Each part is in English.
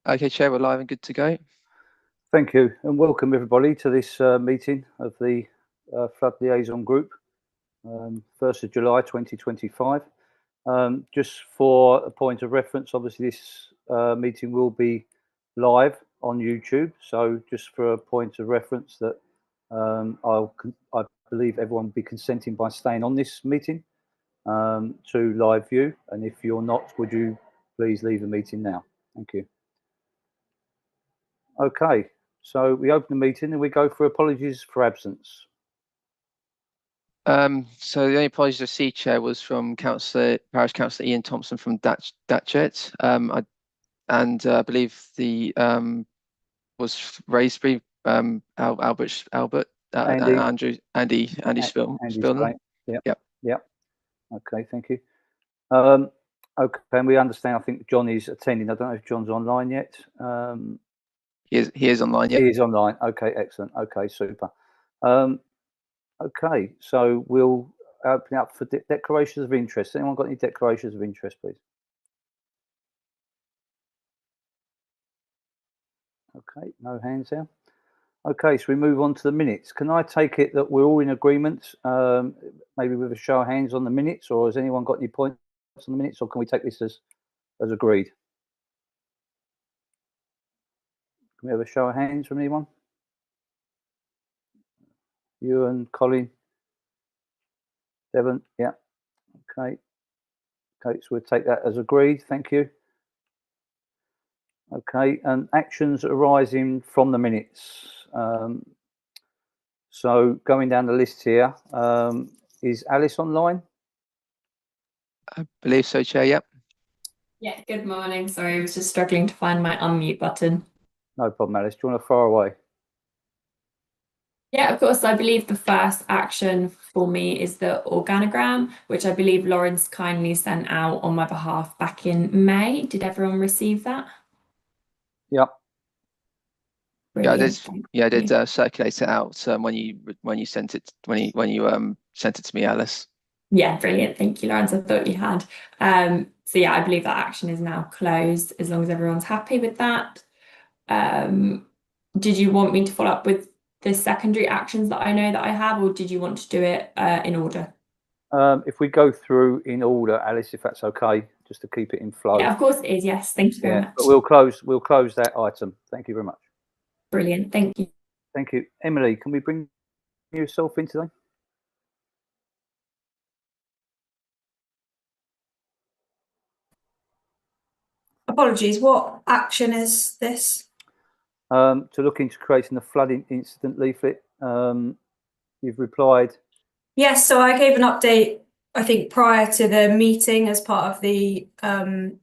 Okay, Chair, we're live and good to go. Thank you, and welcome everybody to this meeting of the Flood Liaison Group, 1st of July 2025. Just for a point of reference, obviously this meeting will be live on YouTube, so just for a point of reference that I believe everyone will be consenting by staying on this meeting to live view, and if you're not, would you please leave the meeting now? Thank you. Okay, so we open the meeting and we go for apologies for absence. So the only apologies I see, Chair, was from Parish Councillor Ian Thompson from Datchet. I believe the was raised by Albert Andy Spillman. Yep. Okay, thank you. Okay, and we understand. I think John is attending. I don't know if John's online yet. He is online. Yeah. He is online. Okay, excellent. Okay, super. Okay, so we'll open up for declarations of interest. Anyone got any declarations of interest, please? Okay, no hands there. Okay, so we move on to the minutes. Can I take it that we're all in agreement, maybe with a show of hands on the minutes, or has anyone got any points on the minutes, or can we take this as agreed? Can we have a show of hands from anyone? You and Colin? Devon? Yeah. Okay. Okay, so we'll take that as agreed. Thank you. Okay, and actions arising from the minutes. So going down the list here, is Alice online? I believe so, Chair. Yep. Yeah, good morning. Sorry, I was just struggling to find my unmute button. No problem, Alice. Do you want to fire away? Yeah, of course. I believe the first action for me is the organogram, which I believe Lawrence kindly sent out on my behalf back in May. Did everyone receive that? Yep. Brilliant. I did circulate it out when you sent it sent it to me, Alice. Yeah, brilliant. Thank you, Lawrence. I thought you had. So yeah, I believe that action is now closed as long as everyone's happy with that. Did you want me to follow up with the secondary actions that I know that I have, or did you want to do it in order? If we go through in order, Alice, if that's okay, just to keep it in flow. Yeah, of course it is. Yes, thank you very much. But we'll close that item. Thank you very much. Brilliant. Thank you. Thank you, Emily. Can we bring yourself in today? Apologies, what action is this? To look into creating a flooding incident leaflet. You've replied. Yes, so I gave an update, I think, prior to the meeting as part of the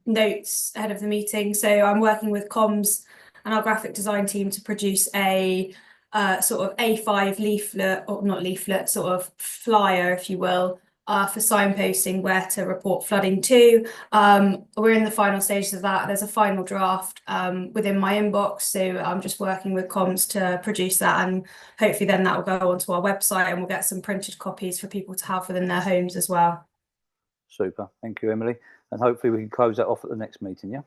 notes ahead of the meeting. So I'm working with comms and our graphic design team to produce a sort of A5 leaflet, or not leaflet, sort of flyer, if you will, for signposting where to report flooding to. We're in the final stages of that. There's a final draft within my inbox, so I'm just working with comms to produce that, and hopefully then that will go onto our website and we'll get some printed copies for people to have within their homes as well. Super, thank you, Emily, and hopefully we can close that off at the next meeting. Yeah.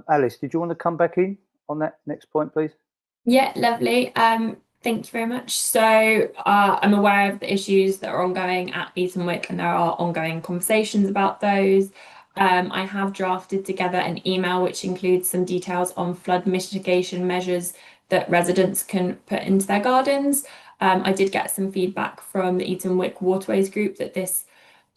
Alice, did you want to come back in on that next point, please? Yeah, lovely. Thank you very much. So I'm aware of the issues that are ongoing at Eton Wick, and there are ongoing conversations about those. I have drafted together an email which includes some details on flood mitigation measures that residents can put into their gardens. I did get some feedback from the Eton Wick Waterways group that this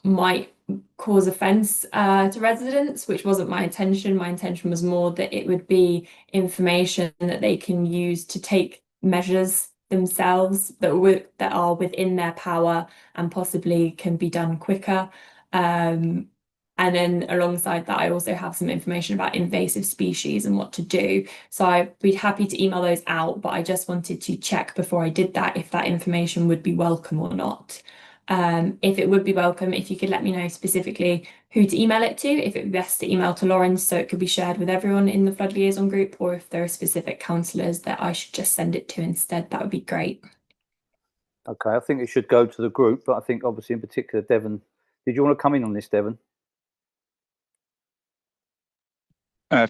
might cause offence to residents, which wasn't my intention. My intention was more that it would be information that they can use to take measures themselves that are within their power and possibly can be done quicker. And then alongside that, I also have some information about invasive species and what to do. So I'd be happy to email those out, but I just wanted to check before I did that if that information would be welcome or not. If it would be welcome, if you could let me know specifically who to email it to, if it would be best to email to Lawrence so it could be shared with everyone in the Flood Liaison group, or if there are specific councillors that I should just send it to instead, that would be great. Okay, I think it should go to the group, but I think obviously in particular, Devon, did you want to come in on this, Devon?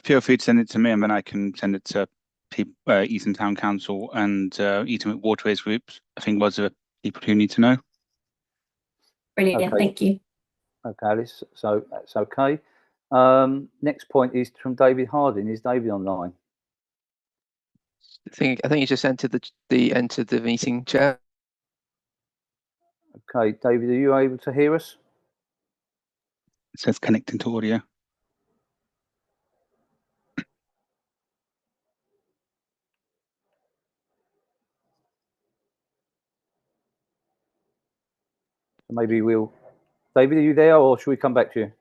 Feel free to send it to me, and then I can send it to Eton Town Council and Eton Waterways Groups. I think was the people who need to know. Brilliant, Okay. thank you. Okay, Alice. So that's okay. Next point is from David Harding. Is David online? I think he just entered the meeting, Chair. Okay, David, are you able to hear us? It says connecting to audio. Maybe we'll. David, are you there, or should we come back to you?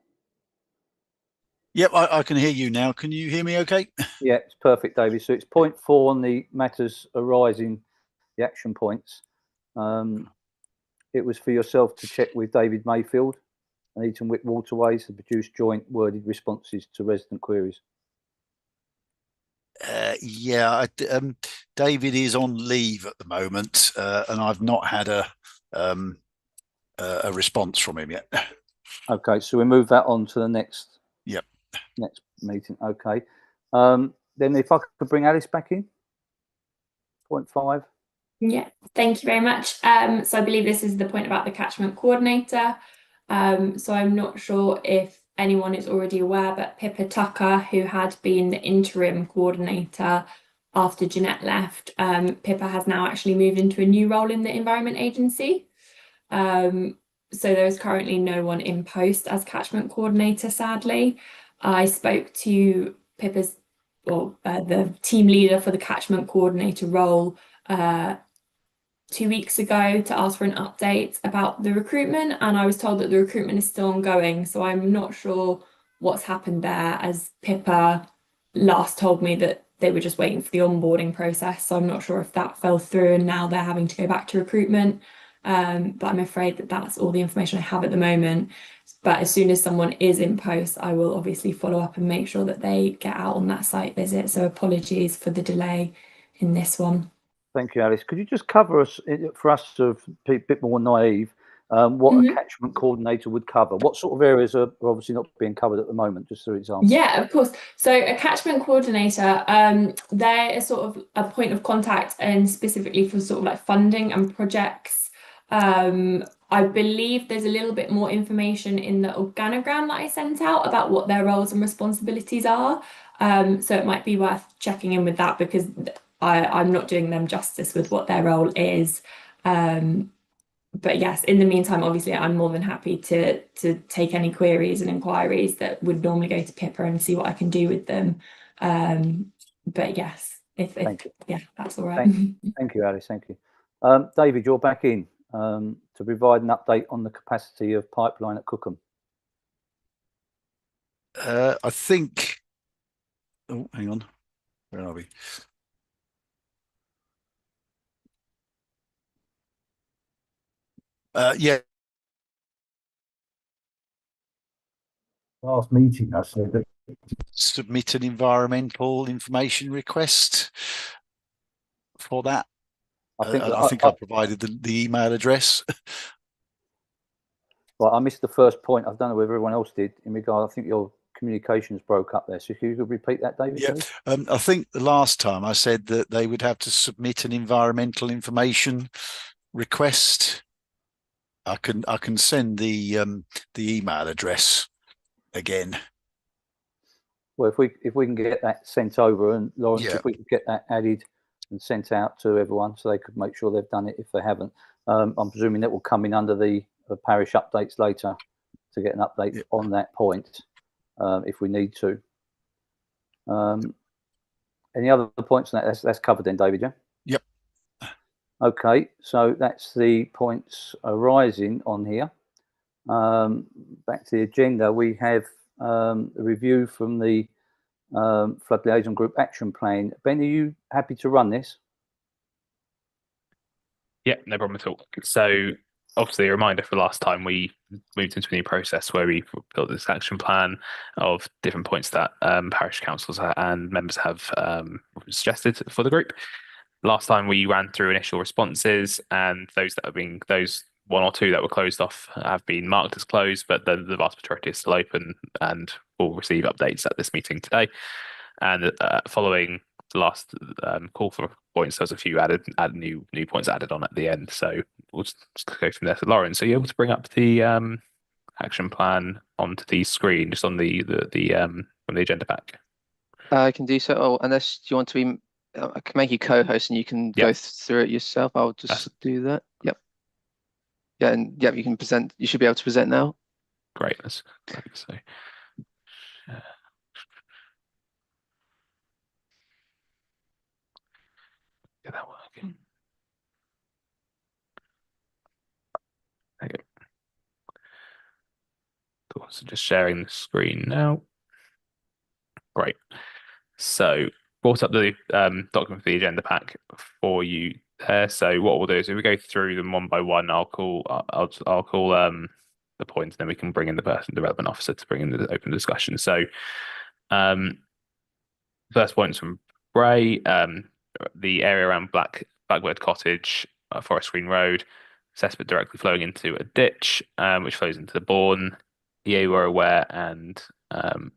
Yep, I can hear you now. Can you hear me okay? Yeah, it's perfect, David. So it's point 4 on the matters arising, the action points. It was for yourself to check with David Mayfield and Eton Wick Waterways to produce joint worded responses to resident queries. Yeah, David is on leave at the moment, and I've not had a response from him yet. Okay, so we move that on to the next. Yep. Next meeting. Okay. Then if I could bring Alice back in. Point 5. Yeah, thank you very much. So I believe this is the point about the catchment coordinator. So I'm not sure if anyone is already aware, but Pippa Tucker, who had been the interim coordinator after Jeanette left, Pippa has now actually moved into a new role in the Environment Agency. So there is currently no one in post as catchment coordinator, sadly. I spoke to Pippa's, the team leader for the catchment coordinator role 2 weeks ago to ask for an update about the recruitment, and I was told that the recruitment is still ongoing, so I'm not sure what's happened there, as Pippa last told me that they were just waiting for the onboarding process, so I'm not sure if that fell through and now they're having to go back to recruitment. But I'm afraid that that's all the information I have at the moment. But as soon as someone is in post, I will obviously follow up and make sure that they get out on that site visit. So apologies for the delay in this one. Thank you, Alice. Could you just cover us, for us to be a bit more naive, what a catchment coordinator would cover? What sort of areas are obviously not being covered at the moment, just for example? Yeah, of course. So a catchment coordinator, they're a sort of a point of contact, and specifically for sort of like funding and projects. I believe there's a little bit more information in the organogram that I sent out about what their roles and responsibilities are. So it might be worth checking in with that, because I'm not doing them justice with what their role is. But yes, in the meantime, obviously, I'm more than happy to take any queries and inquiries that would normally go to Pippa and see what I can do with them. But yes, if yeah, that's all right. Thank you, Alice. Thank you. David, you're back in to provide an update on the capacity of pipeline at Cookham. I think. Oh, hang on. Where are we? Yeah. Last meeting, I said that Submit an environmental information request for that. I think I provided the email address. Well, I missed the first point. I don't know whether everyone else did in regard. I think your communications broke up there. So if you could repeat that, David. Yeah, I think the last time I said that they would have to submit an environmental information request. I can send the email address again. Well, if we can get that sent over, and Lawrence, Yeah. if we could get that added and sent out to everyone so they could make sure they've done it if they haven't. I'm presuming that will come in under the parish updates later to get an update on that point if we need to. Any other points on that? That's covered then, David, yeah? Yep. Okay, so that's the points arising on here. Back to the agenda, we have a review from the Flood Liaison Group Action Plan. Ben, are you happy to run this? Yeah, no problem at all. So obviously a reminder for last time we moved into a new process where we built this action plan of different points that parish councils and members have suggested for the group. Last time we ran through initial responses, and those one or two that were closed off have been marked as closed, but the vast majority is still open and will receive updates at this meeting today. And following the last call for points, there's a few new points added on at the end. So we'll just go from there. So Lauren, so you're able to bring up the action plan onto the screen, just on the from the agenda pack? I can do so. Oh, unless you want to be, I can make you co-host and you can go through it yourself. I'll just do that. Yep. Yeah, and yep, you can present. You should be able to present now. Great. Let's so. Get that working. Okay. Cool. So just sharing the screen now. Great. So brought up the document for the agenda pack for you there. So what we'll do is if we go through them one by one, I'll call the points, and then we can bring in the relevant officer to bring in the open discussion. So first points from Bray, the area around Blackbird Cottage, Forest Green Road, assessment directly flowing into a ditch, which flows into the Bourne. EA were aware, and the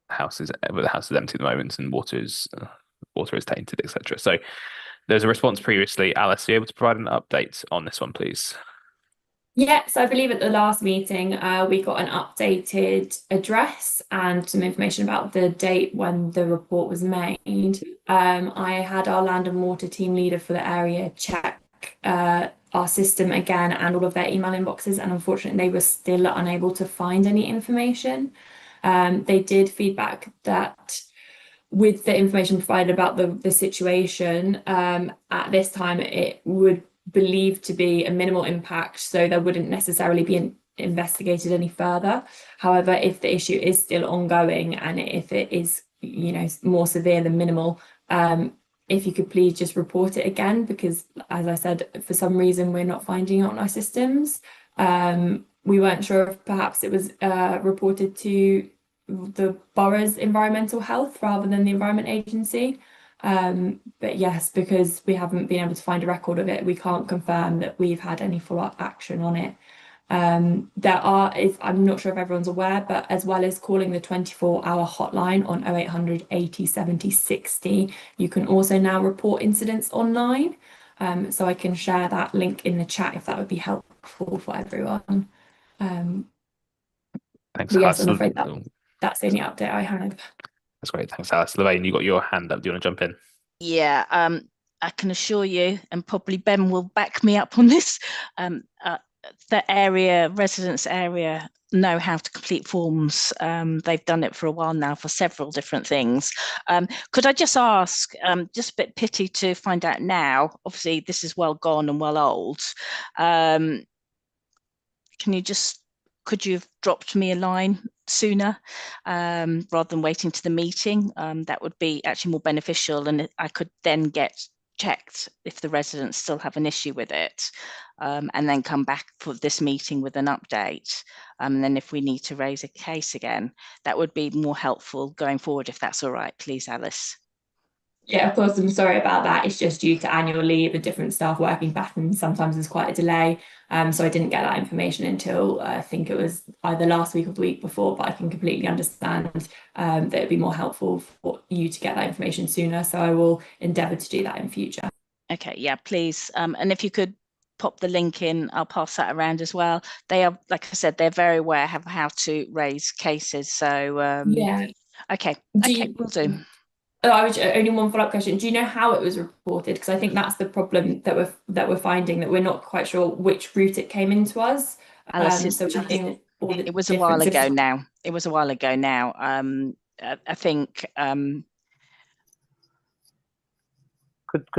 house is empty at the moment, and water is tainted, etc. So there's a response previously. Alice, are you able to provide an update on this one, please? Yes, I believe at the last meeting we got an updated address and some information about the date when the report was made. I had our land and water team leader for the area check our system again and all of their email inboxes, and unfortunately they were still unable to find any information. They did feedback that with the information provided about the situation, at this time it would believed to be a minimal impact, so there wouldn't necessarily be investigated any further. However, if the issue is still ongoing and if it is, more severe than minimal, if you could please just report it again, because as I said, for some reason we're not finding it on our systems. We weren't sure if perhaps it was reported to the borough's environmental health rather than the Environment Agency. But yes, because we haven't been able to find a record of it, we can't confirm that we've had any follow-up action on it. I'm not sure if everyone's aware, but as well as calling the 24-hour hotline on 0800 80 70 60, you can also now report incidents online. So I can share that link in the chat if that would be helpful for everyone. Thanks, yes, I'm afraid that's the only update I have. That's great. Thanks, Alice. Lorraine, you got your hand up. Do you want to jump in? Yeah, I can assure you, and probably Ben will back me up on this, the residents area know how to complete forms. They've done it for a while now for several different things. Could I just ask, just a bit pity to find out now, obviously this is well gone and well old. Could you have dropped me a line sooner rather than waiting to the meeting? That would be actually more beneficial, and I could then get checked if the residents still have an issue with it, and then come back for this meeting with an update. And then if we need to raise a case again, that would be more helpful going forward, if that's all right, please, Alice. Yeah, of course, I'm sorry about that. It's just due to annual leave and different staff working patterns. Sometimes there's quite a delay. So I didn't get that information until I think it was either last week or the week before, but I can completely understand that it'd be more helpful for you to get that information sooner. So I will endeavour to do that in future. Okay, yeah, please. And if you could pop the link in, I'll pass that around as well. They are, like I said, they're very aware of how to raise cases. So yeah. Okay, we'll do. I was only one follow-up question. Do you know how it was reported? Because I think that's the problem that we're finding, that we're not quite sure which route it came into us. Alice, so it was a while ago now. It was a while ago now. I think. Could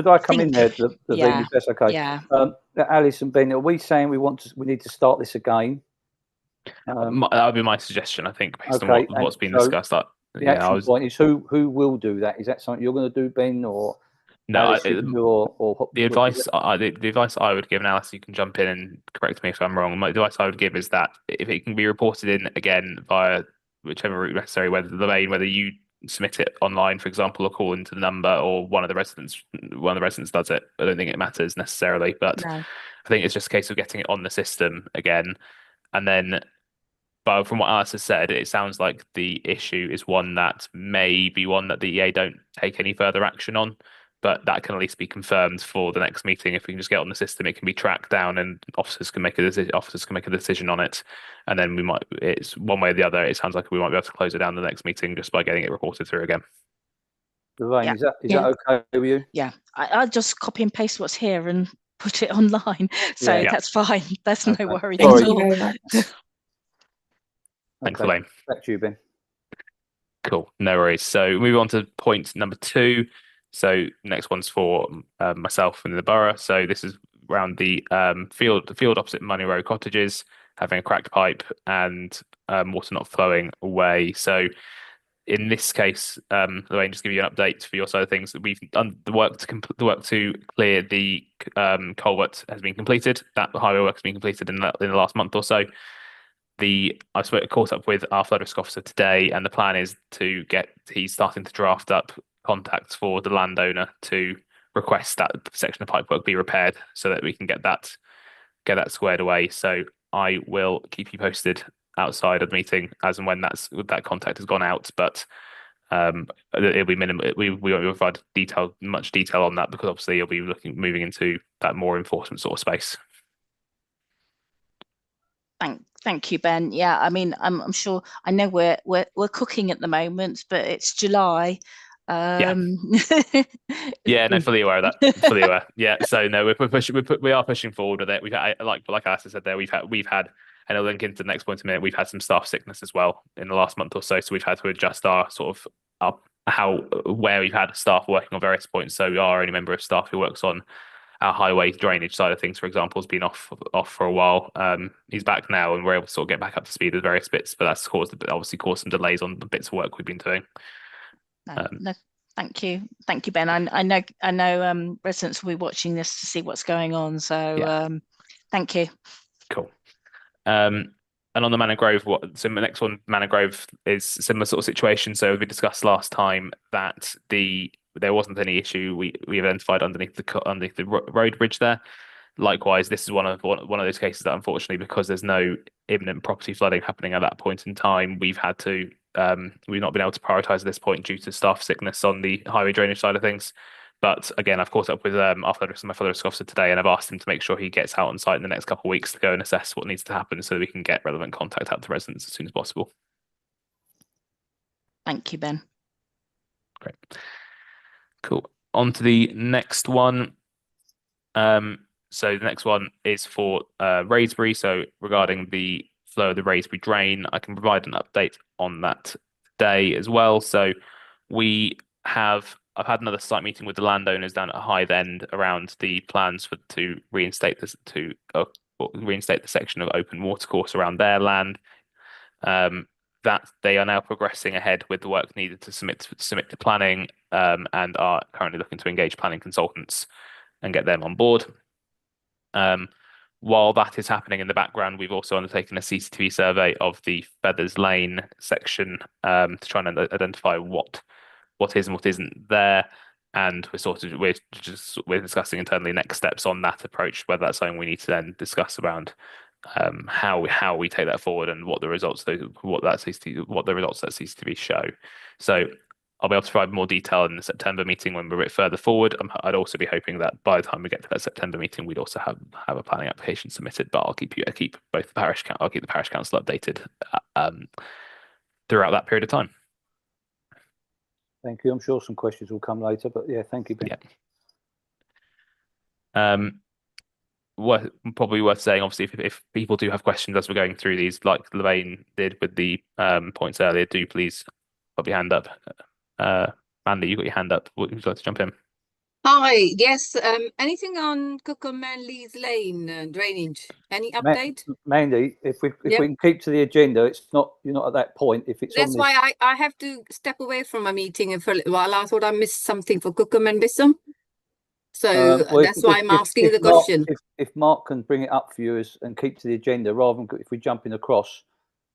I come in there, Davina, if that's okay? Yeah. Alice and Ben, are we saying we need to start this again? That would be my suggestion, I think, based on what's been discussed. The action point is who will do that? Is that something you're going to do, Ben, or no? The advice I would give, and Alice, you can jump in and correct me if I'm wrong. My advice I would give is that if it can be reported in again via whichever route necessary, whether you submit it online, for example, or call into the number, or one of the residents does it. I don't think it matters necessarily, but I think it's just a case of getting it on the system again, and then. But from what Alice has said, it sounds like the issue is one that may be one that the EA don't take any further action on, but that can at least be confirmed for the next meeting. If we can just get on the system, it can be tracked down, and officers can make a decision. Officers can make a decision on it, and then we might. It's one way or the other. It sounds like we might be able to close it down the next meeting just by getting it reported through again. Lorraine, Yeah. is that Yeah. okay with you? Yeah, I'll just copy and paste what's here and put it online. So Yeah. that's fine. That's Okay. no worries Sorry. at Thank you all. very much. Thanks, Okay. Elaine. Back to you, Ben. Cool, no worries. So move on to point number 2. So next one's for myself and the borough. So this is around the field opposite Money Row Cottages having a cracked pipe and water not flowing away. So in this case, Lorraine, just give you an update for your side of things. We've done the work to clear the culvert has been completed. That highway work has been completed in the last month or so. I've caught up with our flood risk officer today, and the plan is he's starting to draft up contacts for the landowner to request that section of pipework be repaired so that we can get that squared away. So I will keep you posted outside of the meeting as and when that contact has gone out, but it'll be minimal. We won't provide much detail on that because obviously you'll be moving into that more enforcement sort of space. Thank you, Ben. Yeah, I mean, I'm sure I know we're cooking at the moment, but it's July. Yeah, no, fully aware of that. Fully aware. Yeah, so no, we are pushing forward with it. We've had, like Alistair said there, we've had, and I'll link into the next point in a minute. We've had some staff sickness as well in the last month or so, so we've had to adjust our sort of where we've had staff working on various points. So our only member of staff who works on our highway drainage side of things, for example, has been off for a while. He's back now, and we're able to sort of get back up to speed with various bits, but that's obviously caused some delays on the bits of work we've been doing. No, thank you, Ben. I know residents will be watching this to see what's going on. So yeah. Thank you. Cool. And on the Manor Grove, so the next one, Manor Grove, is a similar sort of situation. So we discussed last time that there wasn't any issue we identified underneath the road bridge there. Likewise, this is one of those cases that unfortunately, because there's no imminent property flooding happening at that point in time, we've not been able to prioritise at this point due to staff sickness on the highway drainage side of things. But again, I've caught up with my flood risk officer today, and I've asked him to make sure he gets out on site in the next couple of weeks to go and assess what needs to happen so that we can get relevant contact out to residents as soon as possible. Thank you, Ben. Great. Cool. On to the next one. So the next one is for Raisbury. So regarding the flow of the Raisbury drain, I can provide an update on that today as well. So I've had another site meeting with the landowners down at Hythe End around the plans to reinstate the section of open watercourse around their land. That they are now progressing ahead with the work needed to submit to planning, and are currently looking to engage planning consultants and get them on board. While that is happening in the background, we've also undertaken a CCTV survey of the Feathers Lane section to try and identify what is and what isn't there, and we're discussing internally next steps on that approach, whether that's something we need to then discuss around how we take that forward and what the results of that CCTV show. So I'll be able to provide more detail in the September meeting when we're a bit further forward. I'd also be hoping that by the time we get to that September meeting, we'd also have a planning application submitted. But I'll keep the parish council updated throughout that period of time. Thank you. I'm sure some questions will come later, but yeah, thank you, Ben. Yeah. Probably worth saying, obviously, if people do have questions as we're going through these, like Lorraine did with the points earlier, do please put your hand up. Mandy, you got your hand up. Would you like to jump in? Hi, yes. Anything on Cookham and Leeds Lane drainage? Any update? Mandy, if we can keep to the agenda, you're not at that point. If it's that's why I have to step away from a meeting for a little while. I thought I missed something for Cookham and Bisham. So that's why I'm asking the question. If Mark can bring it up for you and keep to the agenda, rather than if we jumping across.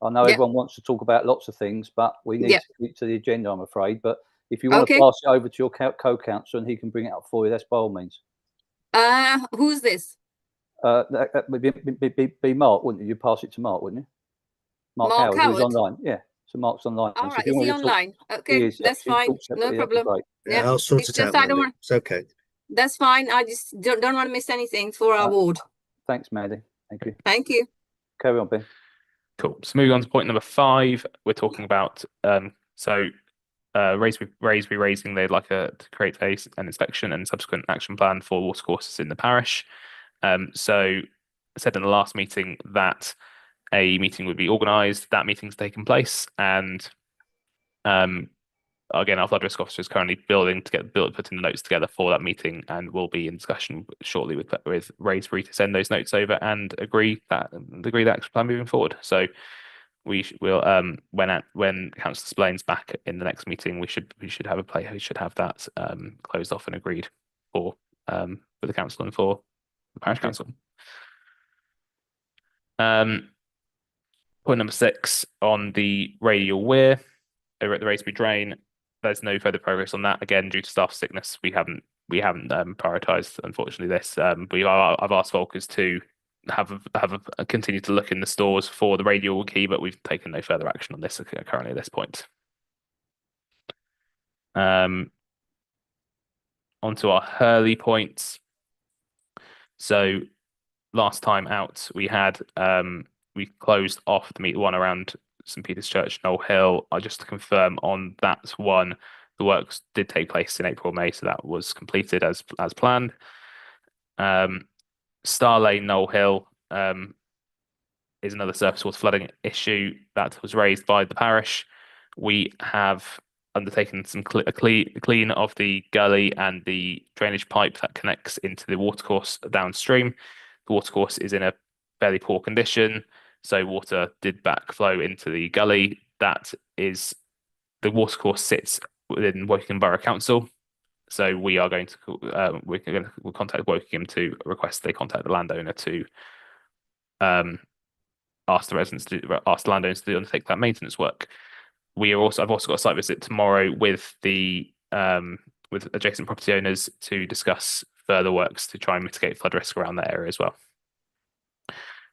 I know everyone wants to talk about lots of things, but we need to keep to the agenda, I'm afraid. But if you want to pass it over to your co-counsellor and he can bring it up for you, that's by all means. Who's this? That would be Mark, wouldn't you? You'd pass it to Mark, wouldn't you? Mark Howard, who's Howard? online. Yeah, so Mark's online. All So right, if you is want he to talk, online? he Okay, is, that's if you fine. talk No separately, that'd be problem. great. Yeah, I'll sort it's it just out, I don't Mandy. want. It's okay. That's fine. I just don't want to miss anything for our ward. Thanks, Mandy. Thank you. Thank you. Carry on, Ben. Cool. So moving on to point number 5, we're talking about raising. They'd like to create an inspection and subsequent action plan for water courses in the parish. So I said in the last meeting that a meeting would be organised. That meeting's taken place, and again, our flood risk officer is currently putting the notes together for that meeting, and we'll be in discussion shortly with Raisbury to send those notes over and agree that action plan moving forward. So we will when Councillor Splain's back in the next meeting, we should have that closed off and agreed for the council and for the parish council. Point number 6 on the radial weir over at the Raisbury drain. There's no further progress on that. Again, due to staff sickness, we haven't prioritised, unfortunately, this. I've asked Volkers to continue to look in the stores for the radial key, but we've taken no further action on this currently at this point. Onto our Hurley points. So last time out, we had we closed off the meet one around St Peter's Church, Knoll Hill. Just to confirm on that one, the works did take place in April, May, so that was completed as planned. Star Lane, Knoll Hill is another surface water flooding issue that was raised by the parish. We have undertaken a clean of the gully and the drainage pipe that connects into the watercourse downstream. The watercourse is in a fairly poor condition, so water did backflow into the gully. The watercourse sits within Wokingham Borough Council, so we are going to we'll contact Wokingham to request they contact the landowner to ask the landowners to undertake that maintenance work. I've also got a site visit tomorrow with with adjacent property owners to discuss further works to try and mitigate flood risk around that area as well.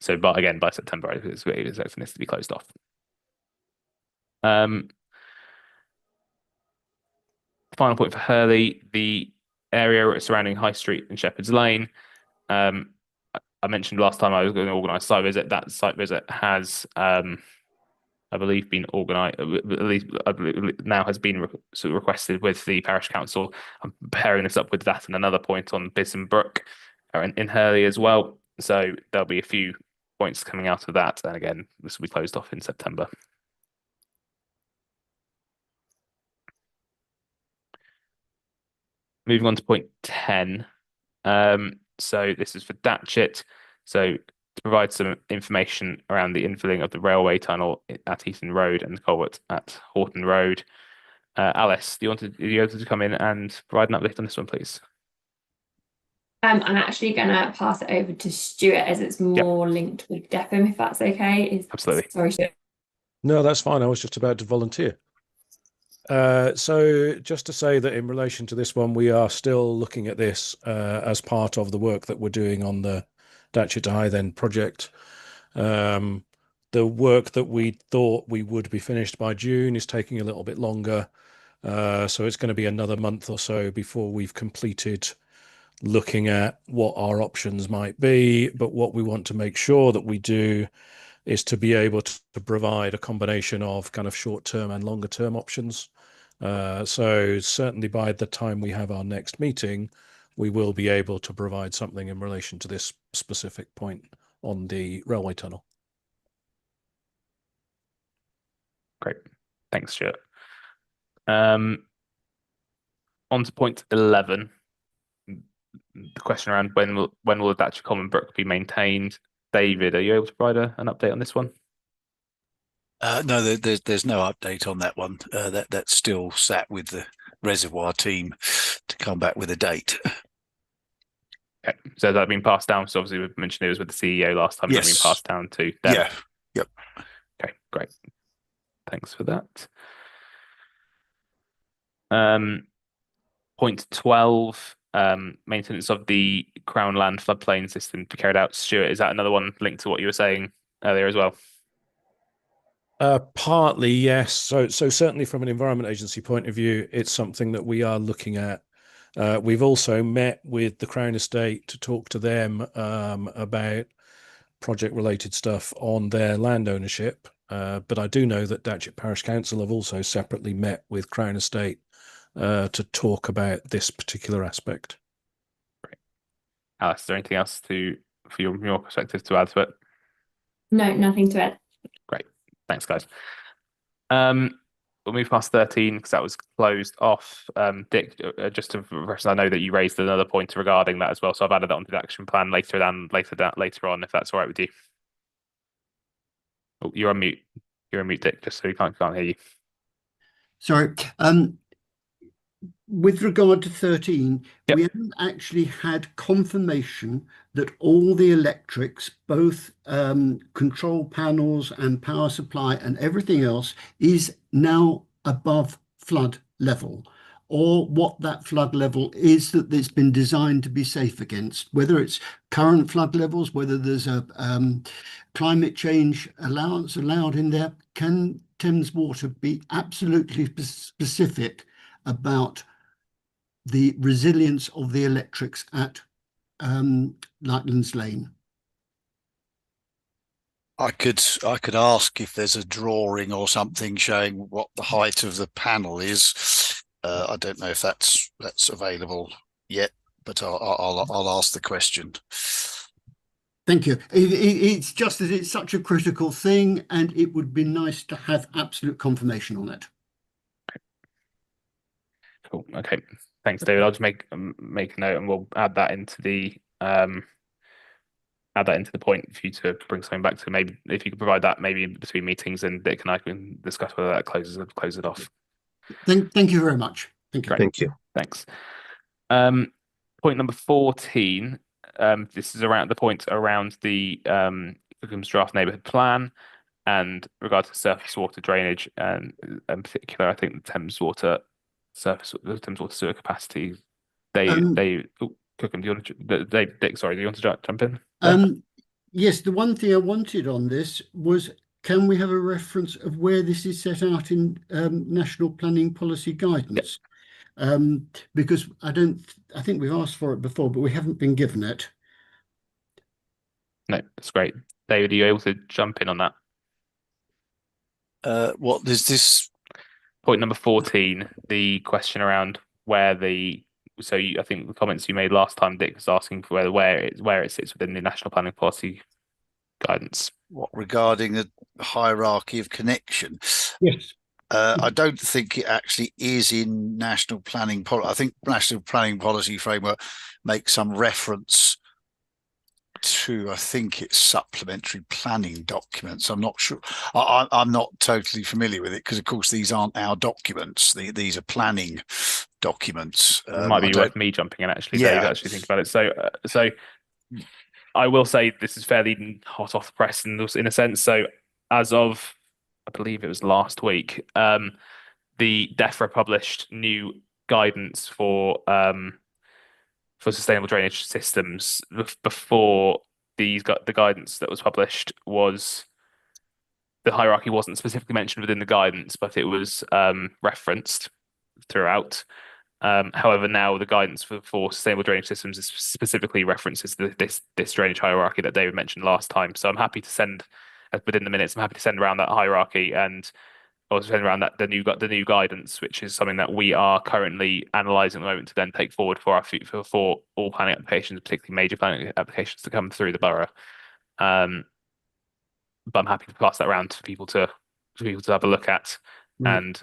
So, but again, by September, it's expecting this to be closed off. Final point for Hurley, the area surrounding High Street and Shepherd's Lane. I mentioned last time I was going to organise a site visit. That site visit has, I believe, been organised. At least now has been requested with the parish council. I'm pairing this up with that and another point on Bisson Brook in Hurley as well. So there'll be a few points coming out of that, and again, this will be closed off in September. Moving on to point 10. So this is for Datchet. So to provide some information around the infilling of the railway tunnel at Eaton Road and the culvert at Horton Road. Alice, are you able to come in and provide an update on this one, please? I'm actually going to pass it over to Stuart as it's more linked with DEFM, if that's okay. Absolutely. Sorry, Stuart. No, that's fine. I was just about to volunteer. So just to say that in relation to this one, we are still looking at this as part of the work that we're doing on the Datchet to Hythe End project. The work that we thought we would be finished by June is taking a little bit longer. So it's going to be another month or so before we've completed looking at what our options might be. But what we want to make sure that we do is to be able to provide a combination of kind of short-term and longer-term options. So certainly by the time we have our next meeting, we will be able to provide something in relation to this specific point on the railway tunnel. Great. Thanks, Stuart. On to point 11. The question around when will the Datchet Common Brook be maintained? David, are you able to provide an update on this one? No, there's no update on that one. That's still sat with the reservoir team to come back with a date. Okay. So has that been passed down? So obviously we mentioned it was with the CEO last time. Yes. It's been passed down to them. Yeah. Yep. Okay, great. Thanks for that. Point 12 maintenance of the Crown Land floodplain system to be carried out. Stuart, is that another one linked to what you were saying earlier as well? Partly, yes. So certainly from an Environment Agency point of view, it's something that we are looking at. We've also met with the Crown Estate to talk to them about project-related stuff on their land ownership. But I do know that Datchet Parish Council have also separately met with Crown Estate to talk about this particular aspect. Great. Alice, is there anything else for your perspective to add to it? No, nothing to add. Great. Thanks, guys. We'll move past 13 because that was closed off. Dick, just to refresh, I know that you raised another point regarding that as well, so I've added that onto the action plan later on, if that's all right with you. Oh, you're on mute. You're on mute, Dick, just so we can't hear you. Sorry. With regard to 13, yep. We haven't actually had confirmation that all the electrics, both control panels and power supply and everything else, is now above flood level, or what that flood level is that it's been designed to be safe against, whether it's current flood levels, whether there's a climate change allowance allowed in there. Can Thames Water be absolutely specific about the resilience of the electrics at Lightlands Lane? I could ask if there's a drawing or something showing what the height of the panel is. I don't know if that's available yet, but I'll ask the question. Thank you. It's just that it's such a critical thing, and it would be nice to have absolute confirmation on it. Cool. Okay. Thanks, David. I'll just make a note, and we'll add that into the point for you to bring something back to. Maybe if you could provide that maybe in between meetings, and Dick and I can discuss whether that close it off. Thank you very much. Thank you. Great. Thank you. Thanks. Point number 14. This is around the point around the Cookham's draft neighbourhood plan and regard to surface water drainage, and in particular, I think the Thames Water sewer capacity. Cookham, do you want to? Dick, sorry, do you want to jump in? Yes, the one thing I wanted on this was, can we have a reference of where this is set out in national planning policy guidance? Yep. Because I think we've asked for it before, but we haven't been given it. No, that's great. David, are you able to jump in on that? What is this? Point number 14, the question around where I think the comments you made last time, Dick, was asking for where it sits within the national planning policy guidance. What, regarding the hierarchy of connection? Yes. I don't think it actually is in national planning policy. I think national planning policy framework makes some reference to, I think it's supplementary planning documents. I'm not sure. I'm not totally familiar with it because, of course, these aren't our documents. These are planning documents. It might be worth me jumping in, actually, Dave, actually think about it. So I will say this is fairly hot off the press in a sense. So as of, I believe it was last week, the DEFRA published new guidance for sustainable drainage systems. Before the guidance that was published, was the hierarchy wasn't specifically mentioned within the guidance, but it was referenced throughout. However, now the guidance for sustainable drainage systems is specifically references this drainage hierarchy that David mentioned last time. So I'm happy to send within the minutes. I'm happy to send around that hierarchy and also send around the new guidance, which is something that we are currently analysing at the moment to then take forward for all planning applications, particularly major planning applications to come through the borough. But I'm happy to pass that around to people to have a look at, and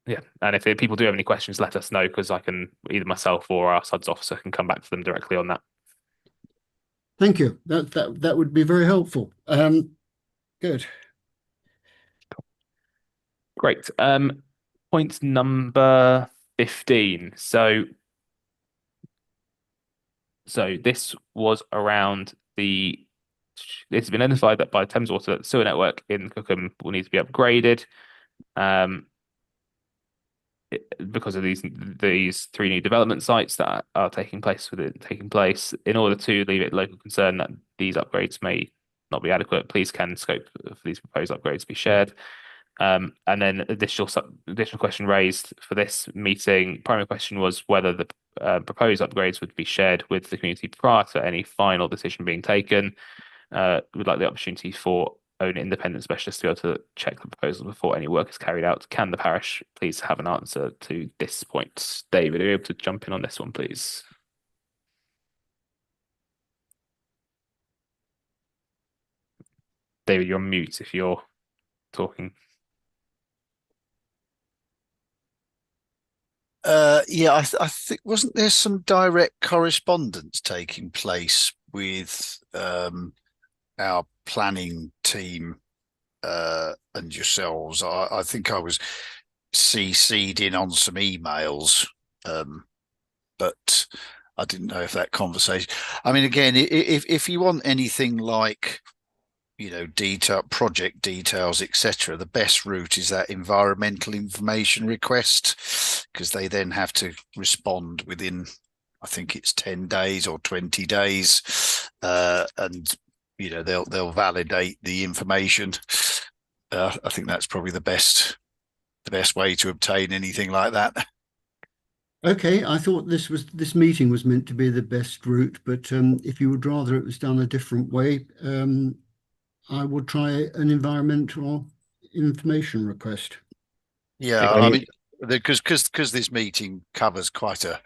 and if people do have any questions, let us know, because I can, either myself or our SUDS officer can come back to them directly on that. Thank you. That would be very helpful. Good. Great. Point number 15. So this was around it's been identified that by Thames Water that the sewer network in Cookham will need to be upgraded. because of these three new development sites that are taking place, in order to leave it local concern that these upgrades may not be adequate, please can scope for these proposed upgrades be shared. And then additional question raised for this meeting. Primary question was whether the proposed upgrades would be shared with the community prior to any final decision being taken. We'd like the opportunity for own independent specialists to be able to check the proposal before any work is carried out. Can the parish please have an answer to this point? David, are you able to jump in on this one, please? David, you're on mute if you're talking. Yeah, I think wasn't there some direct correspondence taking place with our planning team and yourselves? I think I was CC'd in on some emails, but I didn't know if that conversation. I mean, again, if you want anything like, you know, project details, etc., the best route is that environmental information request, because they then have to respond within, I think it's 10 days or 20 days, and you know they'll validate the information. I think that's probably the best way to obtain anything like that. Okay, I thought this meeting was meant to be the best route, but if you would rather it was done a different way, I would try an environmental information request. Yeah, I mean, because this meeting covers quite a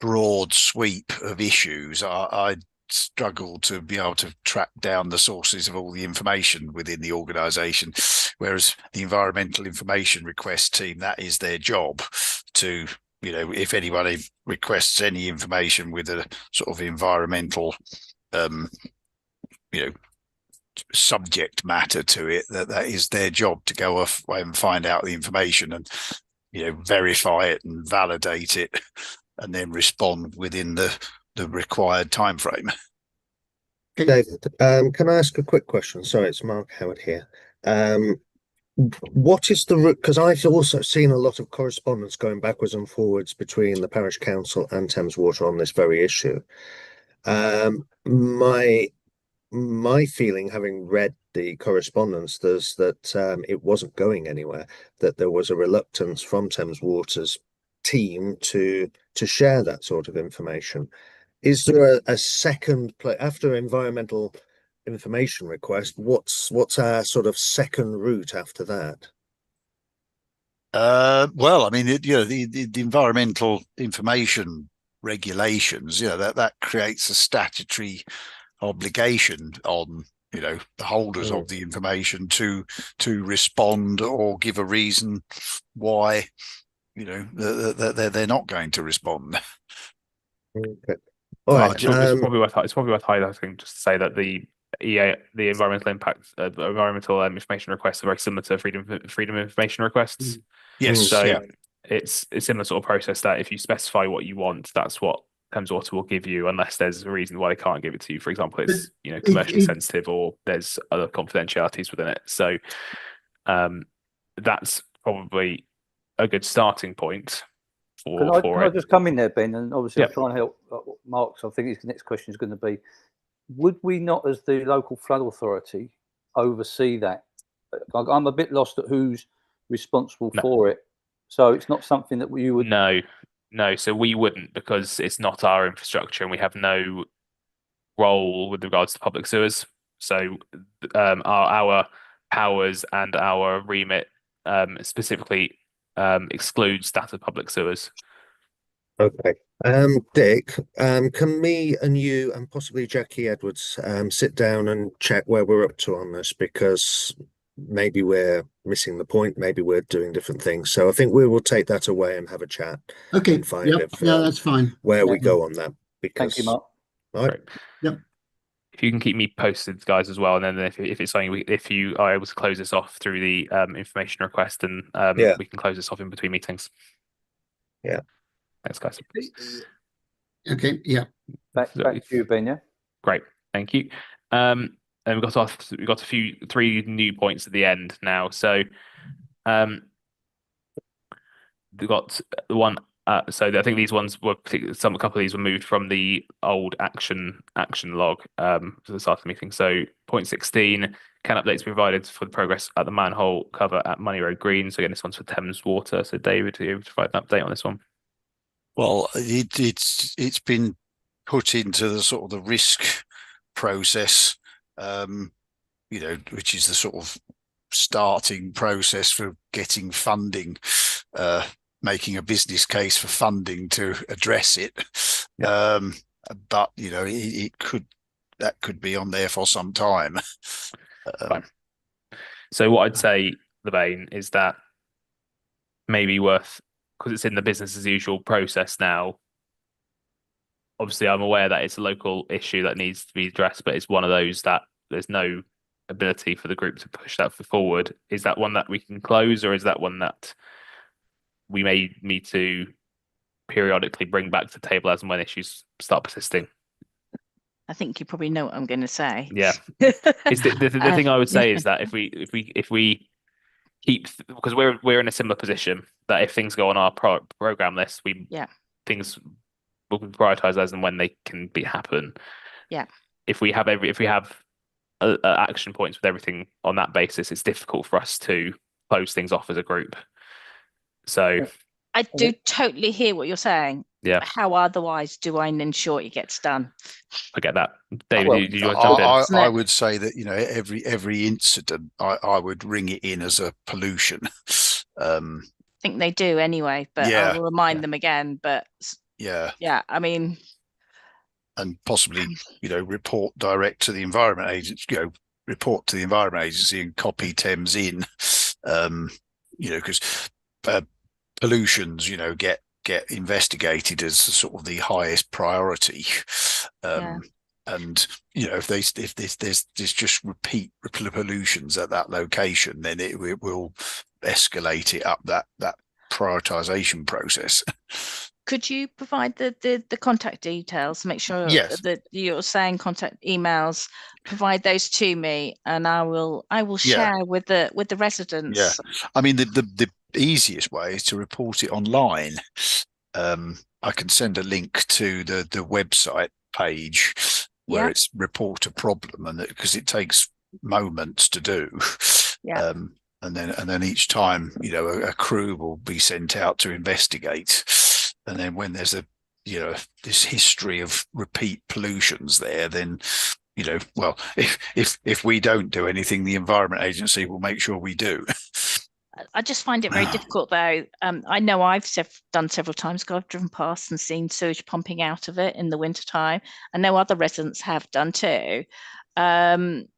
broad sweep of issues, I struggle to be able to track down the sources of all the information within the organisation, whereas the environmental information request team, that is their job to, you know, if anybody requests any information with a sort of environmental, you know, subject matter to it, that is their job to go off and find out the information and, you know, verify it and validate it and then respond within the required time frame. David, can I ask a quick question? Sorry, it's Mark Howard here. What is the route? Because I've also seen a lot of correspondence going backwards and forwards between the Parish Council and Thames Water on this very issue. My feeling, having read the correspondence, is that it wasn't going anywhere, that there was a reluctance from Thames Water's team to share that sort of information. Is there a second play after environmental information request? What's our sort of second route after that? Well, I mean, you know, the environmental information regulations, you know, that creates a statutory obligation on, you know, the holders of the information to respond or give a reason why, you know, they're not going to respond. Okay. All right. It's probably worth highlighting just to say that the environmental impact, environmental information requests are very similar to freedom of information requests. Yes. So yeah. It's a similar sort of process that if you specify what you want, that's what Thames Water will give you, unless there's a reason why they can't give it to you. For example, it's, you know, commercially sensitive or there's other confidentialities within it. So that's probably a good starting point. Can I just come in there, Ben? And obviously, I'll try and help Mark. So I think his next question is going to be: would we not, as the local flood authority, oversee that? I'm a bit lost at who's responsible for it. So it's not something that you would. No. So we wouldn't, because it's not our infrastructure, and we have no role with regards to public sewers. So our powers and our remit specifically excludes that of public sewers. Okay. Dick, can me and you and possibly Jackie Edwards sit down and check where we're up to on this, because maybe we're missing the point, maybe we're doing different things. So I think we will take that away and have a chat. Okay. And find that's fine. Where we go on that. Because, thank you, Mark. All right. Yep. If you can keep me posted, guys, as well, and then if it's something, if you are able to close this off through the information request, and we can close this off in between meetings. Yeah. Thanks, guys. Okay. Yeah. Back to you, Ben. Yeah. Great. Thank you. And we've got three new points at the end now. So, we've got the one. So I think these ones were a couple of these were moved from the old action log to the start of the meeting. So point 16, can updates be provided for the progress at the manhole cover at Money Road Green? So again, this one's for Thames Water. So David, are you able to provide an update on this one? Well, it's been put into the sort of the risk process, which is the sort of starting process for getting funding, making a business case for funding to address it. Yeah. But that could be on there for some time. Fine. So what I'd say, Levain, is that maybe worth, because it's in the business as usual process now. Obviously, I'm aware that it's a local issue that needs to be addressed, but it's one of those that there's no ability for the group to push that forward. Is that one that we can close, or is that one that we may need to periodically bring back to the table as and when issues start persisting? I think you probably know what I'm going to say. Yeah. Is the thing I would say is that if we keep, because we're in a similar position, that if things go on our program list, things will be prioritized as and when they can happen. Yeah. If we have action points with everything on that basis, it's difficult for us to close things off as a group. So I do totally hear what you're saying. Yeah. How otherwise do I ensure it gets done? I get that. David, do you want to jump in? I would say that, every incident, I would ring it in as a pollution. I think they do anyway, but I will remind them again. But yeah, I mean, and possibly, report direct to the Environment Agency, report to the Environment Agency and copy Thames in, because pollutions, get investigated as sort of the highest priority. And if there's just repeat pollutions at that location, then it will escalate it up that prioritization process. Could you provide the contact details? Make sure that you're saying contact emails. Provide those to me, and I will share with the residents. Yeah, I mean the easiest way is to report it online. I can send a link to the website page where it's report a problem, and because it takes moments to do. Yeah. And then each time, a crew will be sent out to investigate. And then when there's this history of repeat pollutions there, then, if we don't do anything, the Environment Agency will make sure we do. I just find it very difficult, though. I know I've done several times because I've driven past and seen sewage pumping out of it in the wintertime. I know other residents have done too. I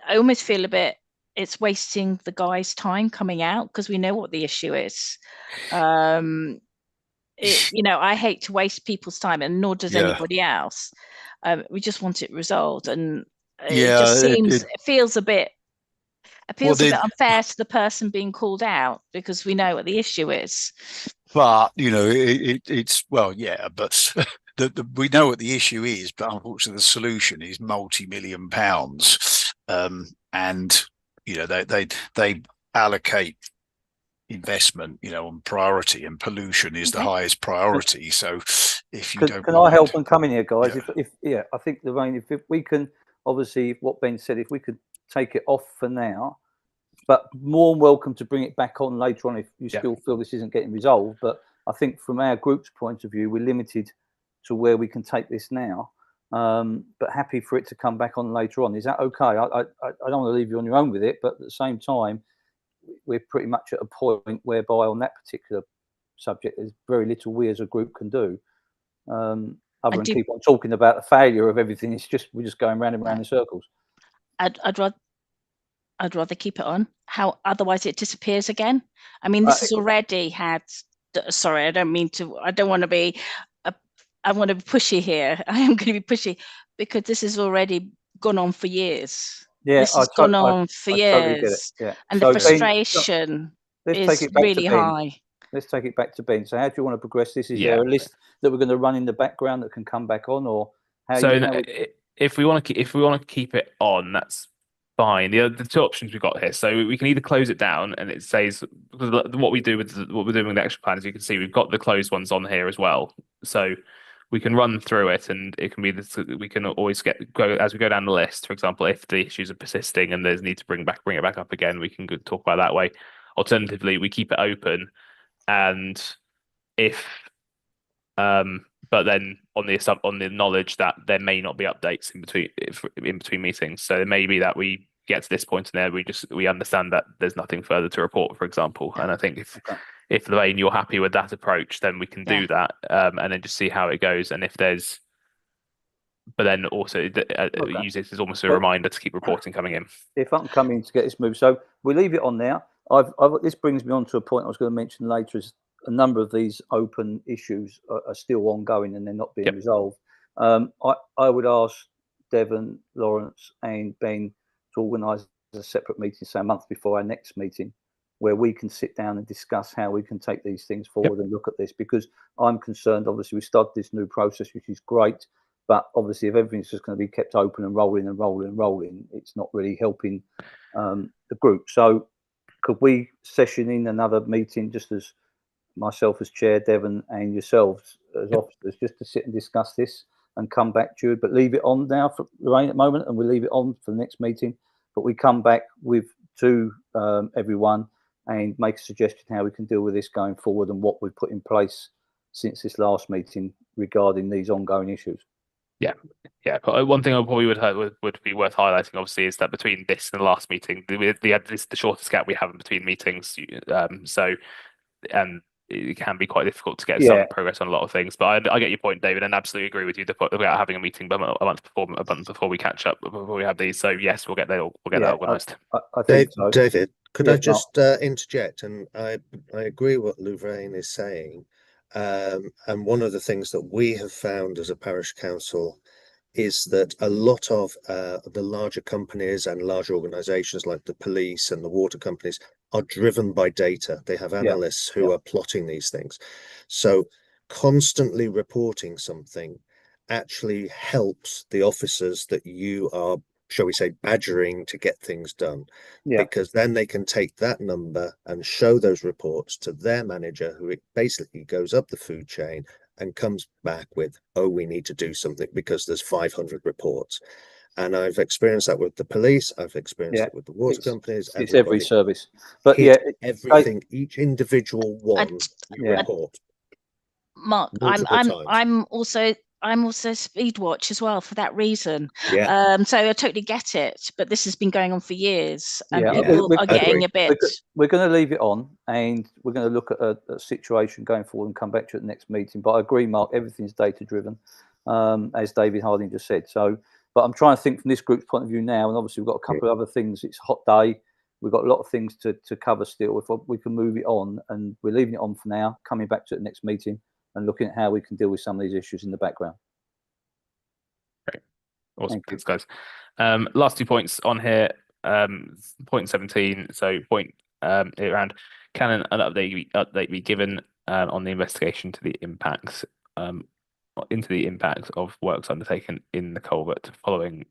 almost feel a bit, it's wasting the guys' time coming out because we know what the issue is. I hate to waste people's time, and nor does anybody else. We just want it resolved, and it just seems, it feels a bit unfair to the person being called out because we know what the issue is. But it's but we know what the issue is, but unfortunately the solution is multi-million pounds, and they allocate investment on priority, and pollution is the highest priority. So if you can I help and come in here, guys? I think, Lorraine, if we can, obviously what Ben said, if we could take it off for now, but more than welcome to bring it back on later on if you still feel this isn't getting resolved. But I think from our group's point of view, we're limited to where we can take this now, but happy for it to come back on later on. Is that okay? I don't want to leave you on your own with it, but at the same time, we're pretty much at a point whereby on that particular subject, there's very little we as a group can do. Other than keep on talking about the failure of everything. We're just going round and round in circles. I'd rather keep it on. How otherwise it disappears again. I mean, this has already had. Sorry, I don't want to be. I want to be pushy here. I am going to be pushy because this has already gone on for years. Yeah, this has gone on for years, totally get it. Yeah. And the frustration is really high. Let's take it back to Ben. So, how do you want to progress this? Is there a list that we're going to run in the background that can come back on, or how? So, if we want to keep it on, that's fine. The two options we've got here. So we can either close it down, and it says, what we do with what we're doing with the action plan is, you can see we've got the closed ones on here as well. So we can run through it, and it can be this. We can always go as we go down the list. For example, if the issues are persisting and there's need to bring it back up again, we can talk about that way. Alternatively, we keep it open, and if but then on the knowledge that there may not be updates in between meetings. So it may be that we get to this point and there we understand that there's nothing further to report, for example. And I think if Lorraine, you're happy with that approach, then we can do that, and then just see how it goes. And if there's, but then also use this as almost a reminder to keep reporting coming in. If I can come in to get this moved, so we leave it on now. This brings me on to a point I was going to mention later, is a number of these open issues are still ongoing and they're not being resolved. I would ask Devon, Lawrence and Ben to organise a separate meeting, say a month before our next meeting, where we can sit down and discuss how we can take these things forward and look at this, because I'm concerned, obviously we started this new process, which is great, but obviously if everything's just going to be kept open and rolling and rolling and rolling, it's not really helping the group. So could we session in another meeting, just as myself as chair, Devon and yourselves as officers, just to sit and discuss this and come back to you, but leave it on now for Lorraine at the moment, and we'll leave it on for the next meeting, but we come back to everyone and make a suggestion how we can deal with this going forward and what we've put in place since this last meeting regarding these ongoing issues. Yeah. But one thing I probably would be worth highlighting, obviously, is that between this and the last meeting, this is the shortest gap we have in between meetings. And it can be quite difficult to get some progress on a lot of things. But I get your point, David, and absolutely agree with you about having a meeting a month before we catch up, before we have these. So yes, we'll get that organised. I think so. David, could I just interject? And I agree what Lorraine is saying. And one of the things that we have found as a parish council is that a lot of the larger companies and large organisations like the police and the water companies are driven by data. They have analysts who are plotting these things. So constantly reporting something actually helps the officers that you are, shall we say, badgering to get things done, because then they can take that number and show those reports to their manager, who it basically goes up the food chain and comes back with, oh, we need to do something because there's 500 reports. And I've experienced that with the police. I've experienced it with the water companies. It's every service, but everything, each individual one report. Mark, I'm also Speedwatch as well for that reason. So I totally get it, but this has been going on for years, and people are getting a bit. We're going to leave it on, and we're going to look at a situation going forward and come back to it at the next meeting. But I agree, Mark, everything's data driven, as David Harding just said. So, but I'm trying to think from this group's point of view now, and obviously we've got a couple of other things. It's a hot day. We've got a lot of things to cover still. If we can move it on, and we're leaving it on for now, coming back to it next meeting and looking at how we can deal with some of these issues in the background. Great. Awesome. Thanks, guys. Last 2 points on here. Point 17. So point around, can an update be given on the investigation to the impacts into the impact of works undertaken in the culvert following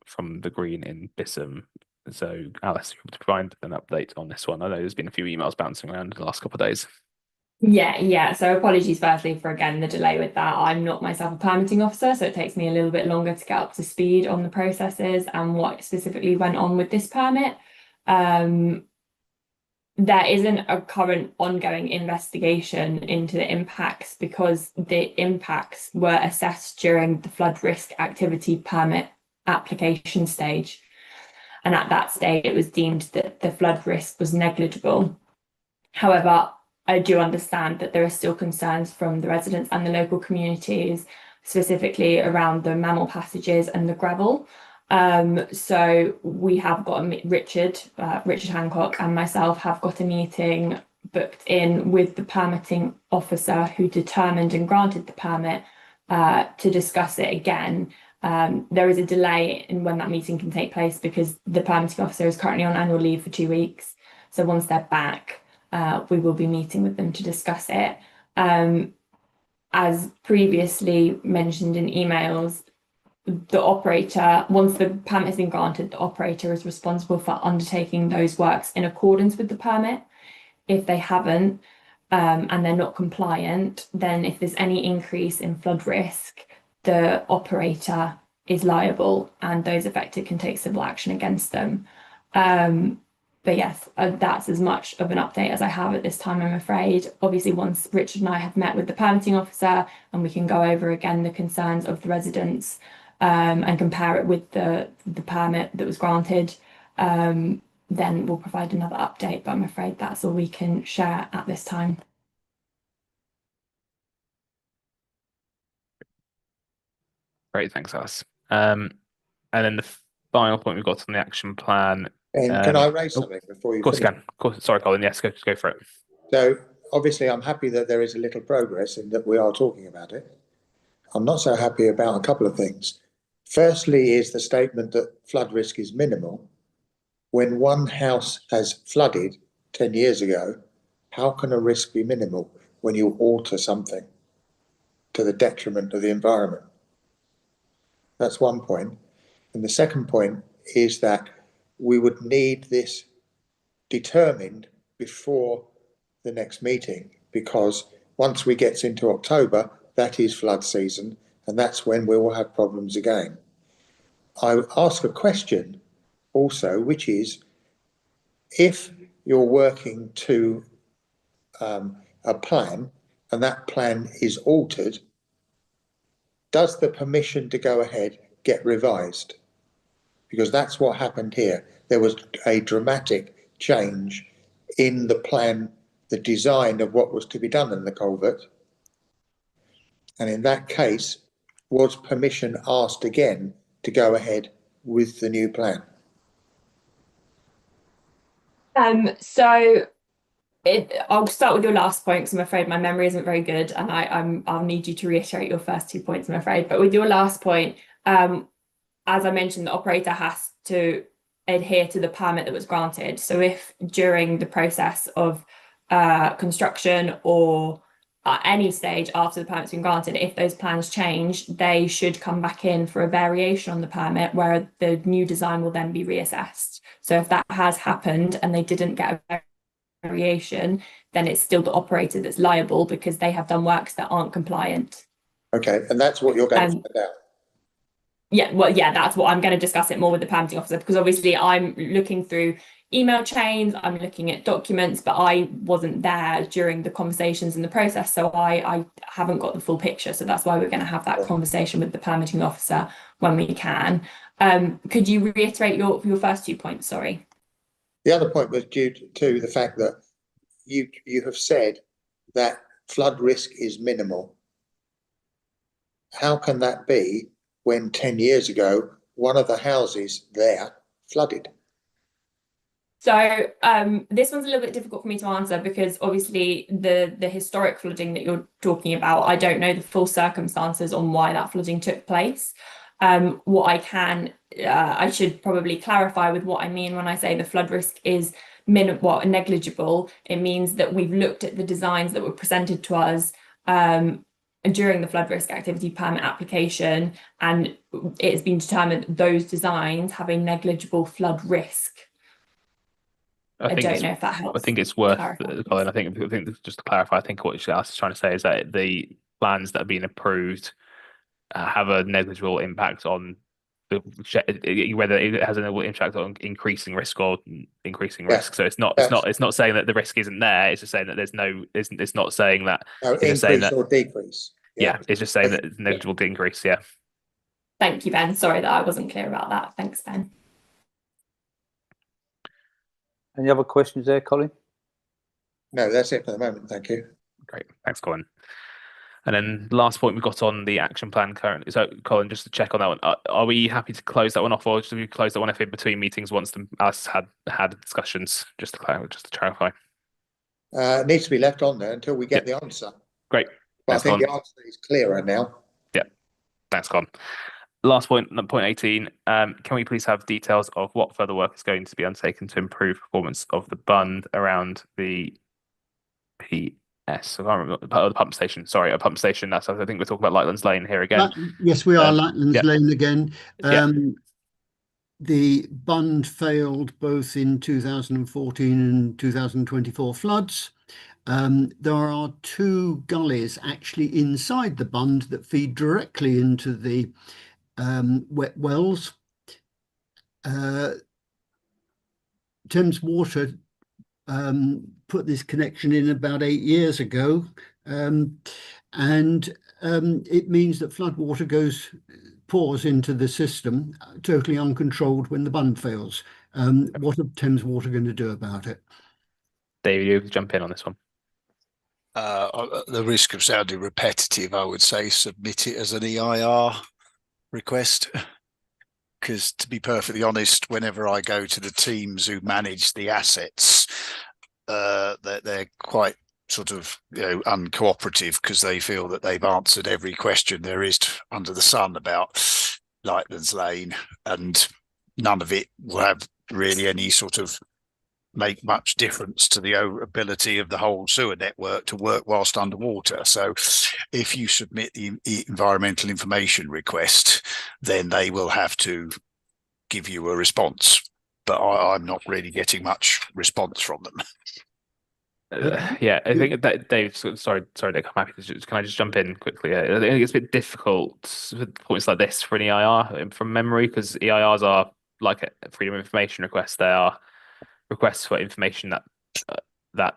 from the Green in Bisham. So Alice, you want to provide an update on this one? I know there's been a few emails bouncing around the last couple of days. Yeah. So apologies firstly for again the delay with that. I'm not myself a permitting officer, so it takes me a little bit longer to get up to speed on the processes and what specifically went on with this permit. There isn't a current ongoing investigation into the impacts because the impacts were assessed during the flood risk activity permit application stage. And at that stage, it was deemed that the flood risk was negligible. However, I do understand that there are still concerns from the residents and the local communities, specifically around the mammal passages and the gravel. So we have got Richard Hancock and myself have got a meeting booked in with the permitting officer who determined and granted the permit to discuss it again. There is a delay in when that meeting can take place because the permitting officer is currently on annual leave for 2 weeks. So once they're back, we will be meeting with them to discuss it. As previously mentioned in emails, the operator, once the permit has been granted, the operator is responsible for undertaking those works in accordance with the permit. If they haven't, and they're not compliant, then if there's any increase in flood risk, the operator is liable and those affected can take civil action against them. But yes, that's as much of an update as I have at this time, I'm afraid. Obviously, once Richard and I have met with the permitting officer and we can go over again the concerns of the residents and compare it with the permit that was granted, then we'll provide another update. But I'm afraid that's all we can share at this time. Great, thanks, Alice. And then the final point we've got on the action plan. And can I raise something before you? Of course you can. Of course. Sorry, Colin. Yes, go for it. So obviously, I'm happy that there is a little progress and that we are talking about it. I'm not so happy about a couple of things. Firstly, is the statement that flood risk is minimal. When one house has flooded 10 years ago, how can a risk be minimal when you alter something to the detriment of the environment? That's one point. And the second point is that we would need this determined before the next meeting, because once we get into October, that is flood season, and that's when we will have problems again. I would ask a question also, which is, if you're working to a plan and that plan is altered, does the permission to go ahead get revised? Because that's what happened here. There was a dramatic change in the plan, the design of what was to be done in the culvert. And in that case, was permission asked again to go ahead with the new plan? I'll start with your last point because I'm afraid my memory isn't very good, and I'll need you to reiterate your first 2 points, I'm afraid. But with your last point, as I mentioned, the operator has to adhere to the permit that was granted. So if during the process of construction or at any stage after the permit's been granted, if those plans change, they should come back in for a variation on the permit where the new design will then be reassessed. So if that has happened and they didn't get a variation, then it's still the operator that's liable because they have done works that aren't compliant. Okay, and that's what you're going to find out. Yeah, well, yeah, that's what I'm going to discuss it more with the permitting officer, because obviously I'm looking through email chains, I'm looking at documents, but I wasn't there during the conversations in the process, so I haven't got the full picture. So that's why we're going to have that conversation with the permitting officer when we can. Could you reiterate your first 2 points? Sorry. The other point was due to the fact that you have said that flood risk is minimal. How can that be when 10 years ago, one of the houses there flooded? So this one's a little bit difficult for me to answer because obviously the historic flooding that you're talking about, I don't know the full circumstances on why that flooding took place. What I can, I should probably clarify with what I mean when I say the flood risk is negligible. It means that we've looked at the designs that were presented to us during the flood risk activity permit application, and it has been determined that those designs have a negligible flood risk. I don't know if that helps. I think it's worth, Colin, I think just to clarify, I think what Alice is trying to say is that the plans that have been approved have a negligible impact on whether it has an impact on increasing risk or increasing risk. So it's not saying that the risk isn't there. It's just saying that it's not saying that increase or decrease. Yeah, it's just saying that it's negligible decrease. Yeah. Thank you, Ben. Sorry that I wasn't clear about that. Thanks, Ben. Any other questions there, Colin? No, that's it for the moment. Thank you. Great. Thanks, Colin. And then last point we've got on the action plan currently. So, Colin, just to check on that one, are we happy to close that one off, or should we close that one off in between meetings once us had discussions? Just to clarify. It needs to be left on there until we get the answer. Great. But I think the answer is clearer now. Yeah. Thanks, Colin. Last point, point 18. Can we please have details of what further work is going to be undertaken to improve performance of the bund around the PA I can't remember the pump station. Sorry, a pump station. That's I think we're talking about Lightlands Lane here again. Yes, we are Lightlands Lane again. The bund failed both in 2014 and 2024 floods. There are 2 gullies actually inside the bund that feed directly into the wet wells. Thames Water put this connection in about 8 years ago, and it means that floodwater pours into the system totally uncontrolled when the bund fails. What are Thames Water going to do about it? David, you jump in on this one. The risk of sounding repetitive, I would say submit it as an EIR request. Because to be perfectly honest, whenever I go to the teams who manage the assets, they're quite sort of uncooperative because they feel that they've answered every question there is under the sun about Lightlands Lane, and none of it will have really any sort of make much difference to the ability of the whole sewer network to work whilst underwater. So if you submit the environmental information request, then they will have to give you a response. But I'm not really getting much response from them. I think that Dave, sorry, Dick, I'm happy to can I just jump in quickly? I think it's a bit difficult with points like this for an EIR from memory, because EIRs are like a freedom of information request. They are requests for information that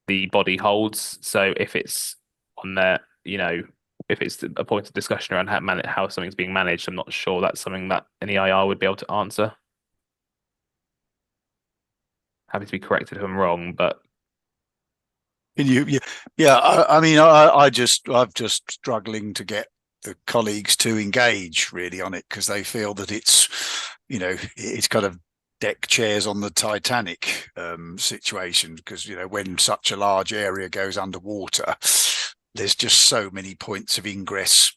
the body holds. So if it's on there, if it's a point of discussion around how something's being managed, I'm not sure that's something that an EIR would be able to answer. Happy to be corrected if I'm wrong, but I'm just struggling to get the colleagues to engage really on it, because they feel that it's kind of deck chairs on the Titanic situation, because when such a large area goes underwater, there's just so many points of ingress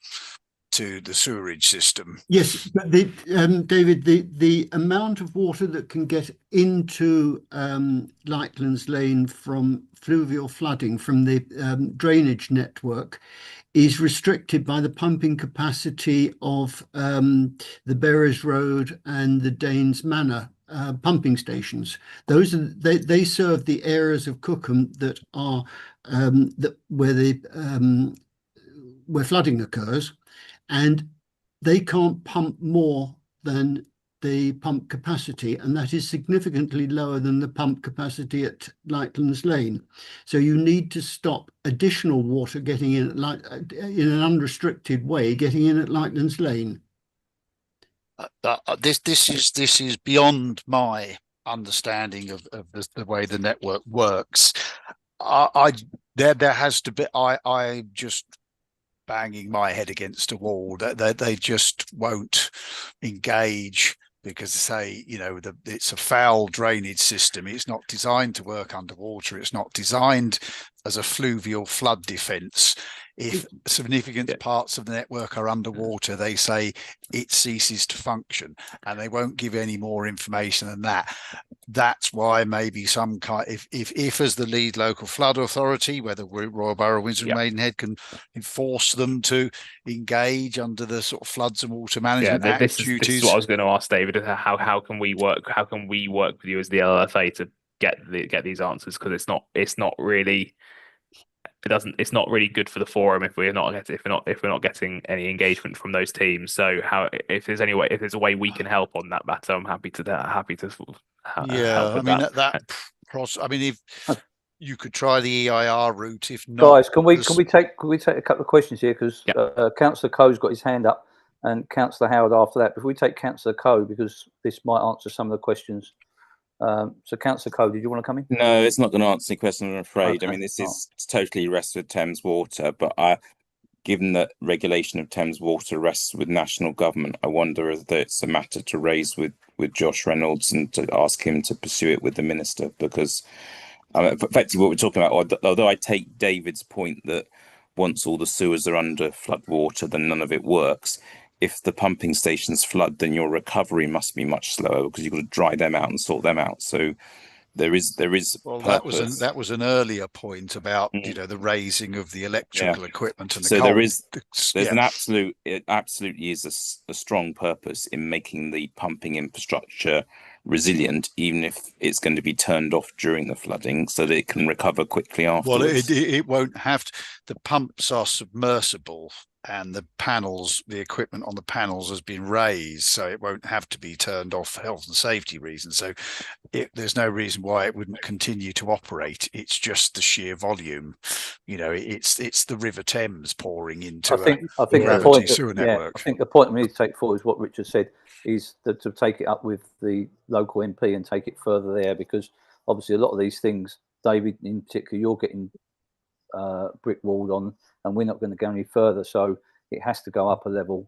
to the sewerage system. Yes, but David, the amount of water that can get into Lightlands Lane from fluvial flooding from the drainage network is restricted by the pumping capacity of the Berries Road and the Danes Manor pumping stations. Those they serve the areas of Cookham that are where flooding occurs, and they can't pump more than the pump capacity, and that is significantly lower than the pump capacity at Lightlands Lane. So you need to stop additional water getting in in an unrestricted way, getting in at Lightlands Lane. This is beyond my understanding of the way the network works. There has to be. I just banging my head against a wall that they just won't engage, because it's a foul drainage system. It's not designed to work underwater. It's not designed as a fluvial flood defence. If significant parts of the network are underwater, they say it ceases to function, and they won't give any more information than that. That's why maybe some kind, if as the lead local flood authority, whether Royal Borough, Windsor and Maidenhead, can enforce them to engage under the sort of Floods and Water Management Act duties. This is what I was going to ask David. How can we work? How can we work with you as the LLFA to get these answers? Because it's not really good for the forum if we're not getting any engagement from those teams. So if there's a way we can help on that matter, I'm happy to help with that. If you could try the EIR route, if not, guys, can we take a couple of questions here, because Councillor Coe's got his hand up and Councillor Howard after that. If we take Councillor Coe, because this might answer some of the questions. So Councillor Coe, did you want to come in? No, it's not going to answer any questions, I'm afraid. Okay. This is totally rests with Thames Water, but given that regulation of Thames Water rests with national government, I wonder if it's a matter to raise with Josh Reynolds and to ask him to pursue it with the Minister, because effectively what we're talking about, although I take David's point that once all the sewers are under flood water, then none of it works. If the pumping stations flood, then your recovery must be much slower, because you've got to dry them out and sort them out. So there is Well, purpose. that was an earlier point about the raising of the electrical equipment and the so coal. It absolutely is a strong purpose in making the pumping infrastructure resilient, even if it's going to be turned off during the flooding, so that it can recover quickly afterwards. Well, it won't have to. The pumps are submersible, and the equipment on the panels has been raised, so it won't have to be turned off for health and safety reasons. So there's no reason why it wouldn't continue to operate. It's just the sheer volume. It's the River Thames pouring into I think a the point sewer network. I think the point we need to take forward is what Richard said, is to take it up with the local MP and take it further there, because obviously a lot of these things, David in particular, you're getting brick walled on, and we're not going to go any further, so it has to go up a level.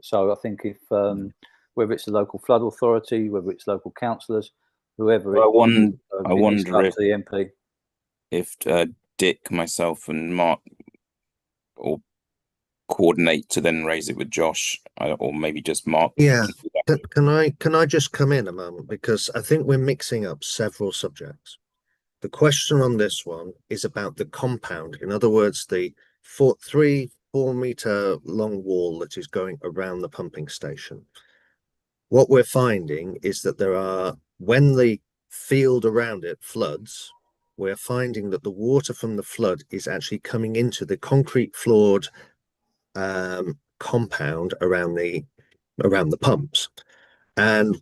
So I think if whether it's the local flood authority, whether it's local councillors, whoever, I wonder if the MP, if Dick, myself, and Mark or coordinate to then raise it with Josh, or maybe just Mark. Yeah, can I just come in a moment, because I think we're mixing up several subjects. The question on this one is about the compound. In other words, the 4 meter long wall that is going around the pumping station. What we're finding is that when the field around it floods, we're finding that the water from the flood is actually coming into the concrete floored compound around the pumps. And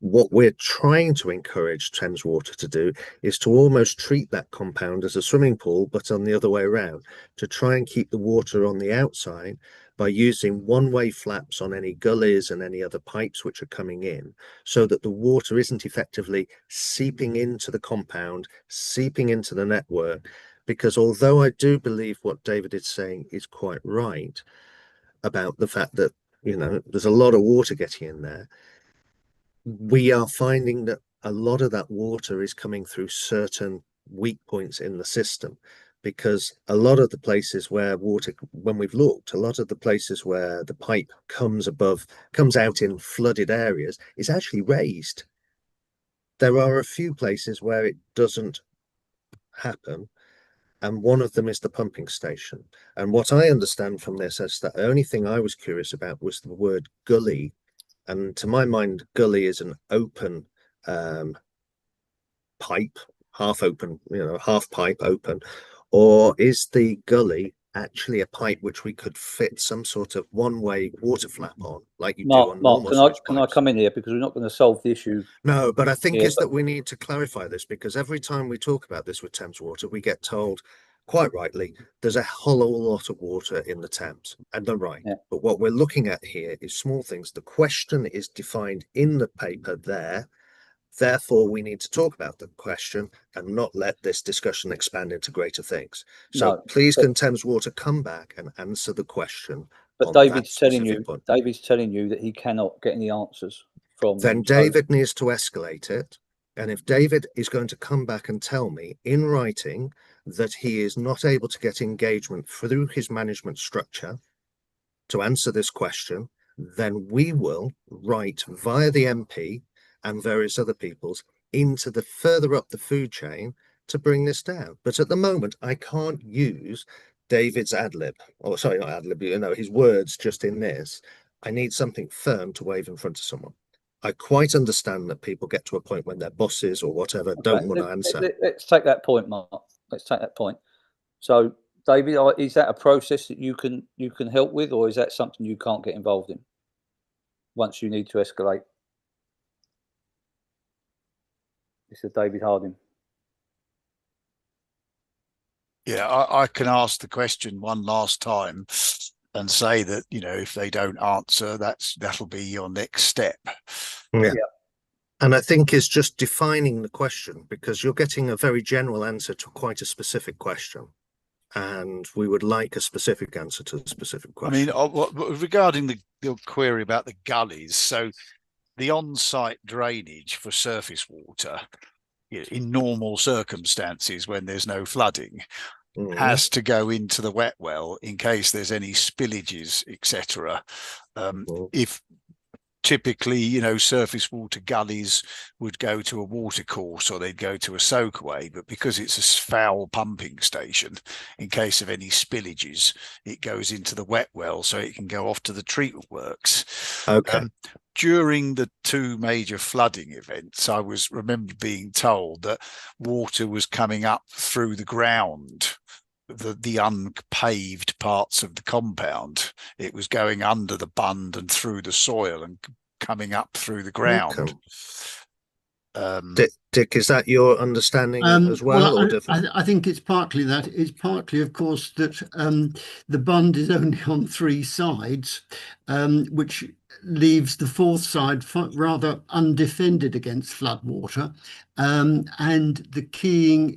what we're trying to encourage Thames Water to do is to almost treat that compound as a swimming pool, but on the other way around, to try and keep the water on the outside by using one-way flaps on any gullies and any other pipes which are coming in, so that the water isn't effectively seeping into the compound, seeping into the network. Because although I do believe what David is saying is quite right about the fact that, there's a lot of water getting in there, we are finding that a lot of that water is coming through certain weak points in the system, because a lot of the places where when we've looked, a lot of the places where the pipe comes out in flooded areas is actually raised. There are a few places where it doesn't happen, and one of them is the pumping station. And what I understand from this is that the only thing I was curious about was the word gully. And to my mind, gully is an open pipe, half open, half pipe open, or is the gully actually a pipe which we could fit some sort of one-way water flap on, like you do on normal Mark, can I come in here, because we're not going to solve the issue? No, but I think it's that we need to clarify this, because every time we talk about this with Thames Water, we get told, quite rightly, there's a whole lot of water in the Thames, and they're right. Yeah. But what we're looking at here is small things. The question is defined in the paper there. Therefore, we need to talk about the question and not let this discussion expand into greater things. So please, can Thames Water come back and answer the question? But David's telling you that he cannot get any answers from. Then David needs to escalate it. And if David is going to come back and tell me in writing that he is not able to get engagement through his management structure to answer this question, then we will write via the MP and various other peoples into the further up the food chain to bring this down. But at the moment, I can't use David's ad-lib, or sorry, not ad-lib, his words just in this. I need something firm to wave in front of someone. I quite understand that people get to a point when their bosses or whatever don't want to answer. Let's take that point, Mark. Let's take that point. So, David, is that a process that you can help with, or is that something you can't get involved in once you need to escalate? This is David Harding. Yeah, I can ask the question one last time and say that, if they don't answer, that'll be your next step. Yeah. And I think it's just defining the question, because you're getting a very general answer to quite a specific question. And we would like a specific answer to the specific question. I mean, regarding the query about the gullies, so the on-site drainage for surface water in normal circumstances when there's no flooding has to go into the wet well in case there's any spillages, etc. If typically, you know, surface water gullies would go to a water course or they'd go to a soakaway, but because it's a foul pumping station, in case of any spillages, it goes into the wet well so it can go off to the treatment works. Okay. During the two major flooding events, I remember being told that water was coming up through the ground, the unpaved parts of the compound. It was going under the bund and through the soil and coming up through the ground. Dick, is that your understanding as well, or different? I think it's partly that. It's partly, of course, that the bund is only on three sides, which leaves the fourth side rather undefended against floodwater. And the keying,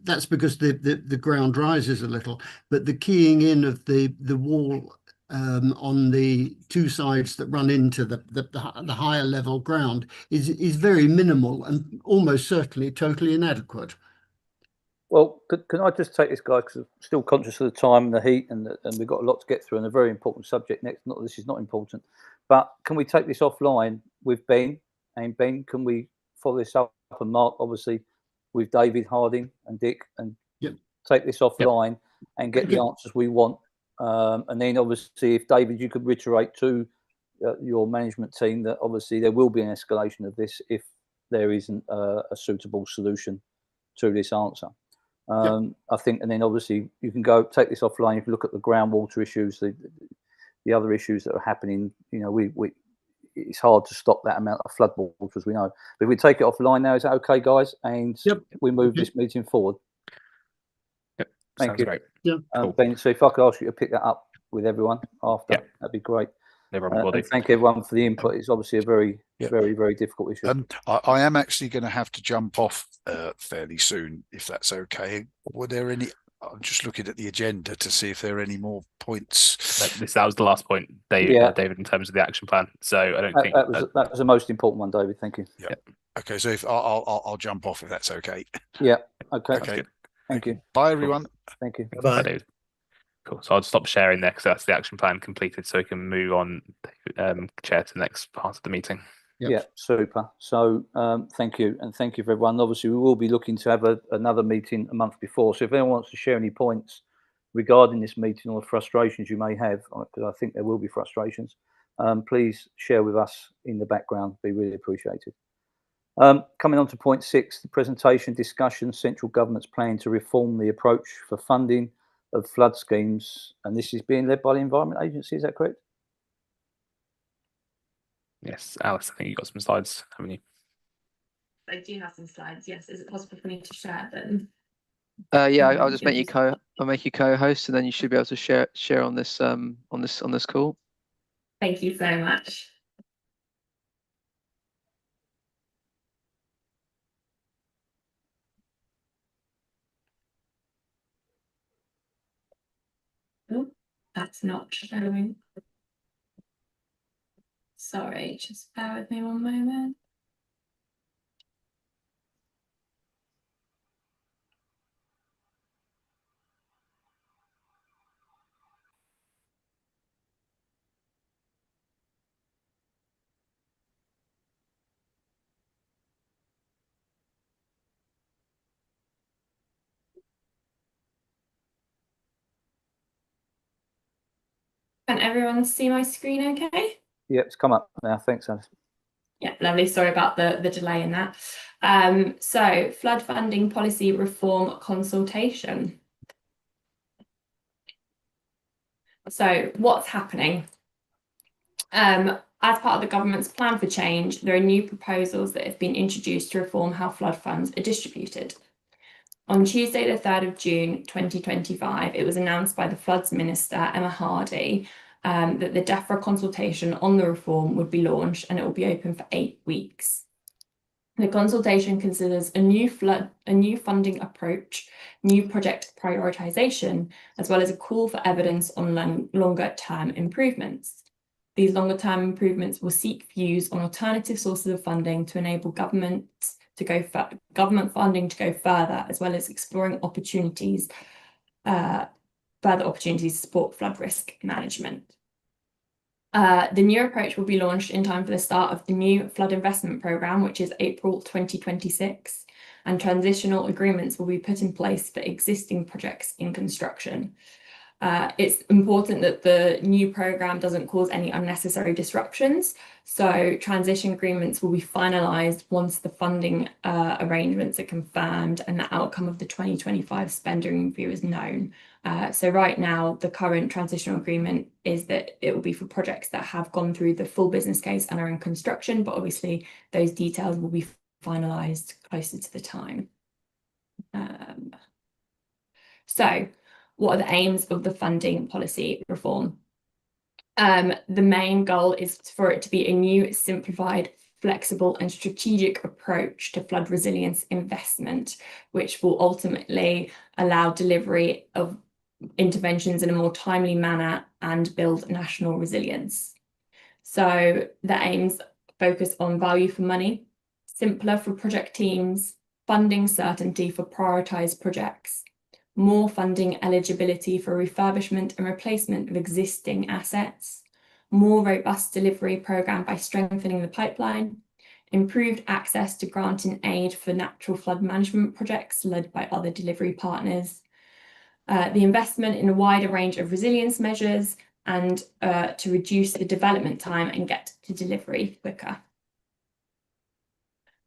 that's because the ground rises a little, but the keying in of the wall on the two sides that run into the higher level ground is very minimal and almost certainly totally inadequate. Well, can I just take this, guys, because I'm still conscious of the time and the heat, and we've got a lot to get through and a very important subject next. Not this is not important, but can we take this offline with Ben? And Ben, can we follow this up and Mark, obviously, with David Harding and Dick, and take this offline and get the answers we want? And then obviously, if David, you could reiterate to your management team that obviously there will be an escalation of this if there isn't a suitable solution to this answer. I think, and then obviously you can go take this offline. You can look at the groundwater issues, the other issues that are happening. You know, it's hard to stop that amount of floodwater, as we know. But if we take it offline now, is that okay, guys? And we move this meeting forward. Thank you. Great. Cool. Ben, so if I could ask you to pick that up with everyone after, that'd be great. And thank everyone for the input. It's obviously a very, very difficult issue. I am actually going to have to jump off fairly soon, if that's okay. Were there any? I'm just looking at the agenda to see if there are any more points. That was the last point, David, in terms of the action plan. So I don't think that was the most important one, David. Thank you. Yeah. Okay. So if I'll jump off if that's okay. Yeah. Okay. Okay. Thank you. Bye, everyone. Thank you. Bye, David. Cool. So I'll stop sharing there because that's the action plan completed. So we can move on, Chair, to the next part of the meeting. Yeah, super. So thank you, and thank you for everyone. Obviously, we will be looking to have another meeting a month before. So if anyone wants to share any points regarding this meeting or frustrations you may have, because I think there will be frustrations, please share with us in the background. Be really appreciated. Coming on to point 6, the presentation discussion, central government's plan to reform the approach for funding of flood schemes, and this is being led by the Environment Agency. Is that correct? Yes, Alice, I think you've got some slides, haven't you? I do have some slides. Yes, is it possible for me to share them? Yeah, I'll just make you I'll make you co-host, and then you should be able to share on this call. Thank you so much. Oh, that's not showing. Sorry, just bear with me one moment. Can everyone see my screen okay? Yeah, it's come up now. Thanks, Alice. Yeah, lovely. Sorry about the delay in that. So flood funding policy reform consultation. So what's happening? As part of the government's plan for change, there are new proposals that have been introduced to reform how flood funds are distributed. On Tuesday, the 3rd of June, 2025, it was announced by the Floods Minister, Emma Hardy, that the DEFRA consultation on the reform would be launched and it will be open for 8 weeks. The consultation considers a new funding approach, new project prioritisation, as well as a call for evidence on longer term improvements. These longer term improvements will seek views on alternative sources of funding to enable government funding to go further, as well as exploring opportunities, further opportunities to support flood risk management. The new approach will be launched in time for the start of the new flood investment programme, which is April 2026, and transitional agreements will be put in place for existing projects in construction. It's important that the new programme doesn't cause any unnecessary disruptions, so transition agreements will be finalised once the funding arrangements are confirmed and the outcome of the 2025 spending review is known. So right now, the current transitional agreement is that it will be for projects that have gone through the full business case and are in construction, but obviously those details will be finalised closer to the time. So what are the aims of the funding policy reform? The main goal is for it to be a new, simplified, flexible and strategic approach to flood resilience investment, which will ultimately allow delivery of interventions in a more timely manner and build national resilience. So the aims focus on value for money, simpler for project teams, funding certainty for prioritised projects, more funding eligibility for refurbishment and replacement of existing assets, more robust delivery programme by strengthening the pipeline, improved access to grant and aid for natural flood management projects led by other delivery partners, the investment in a wider range of resilience measures, and to reduce the development time and get to delivery quicker.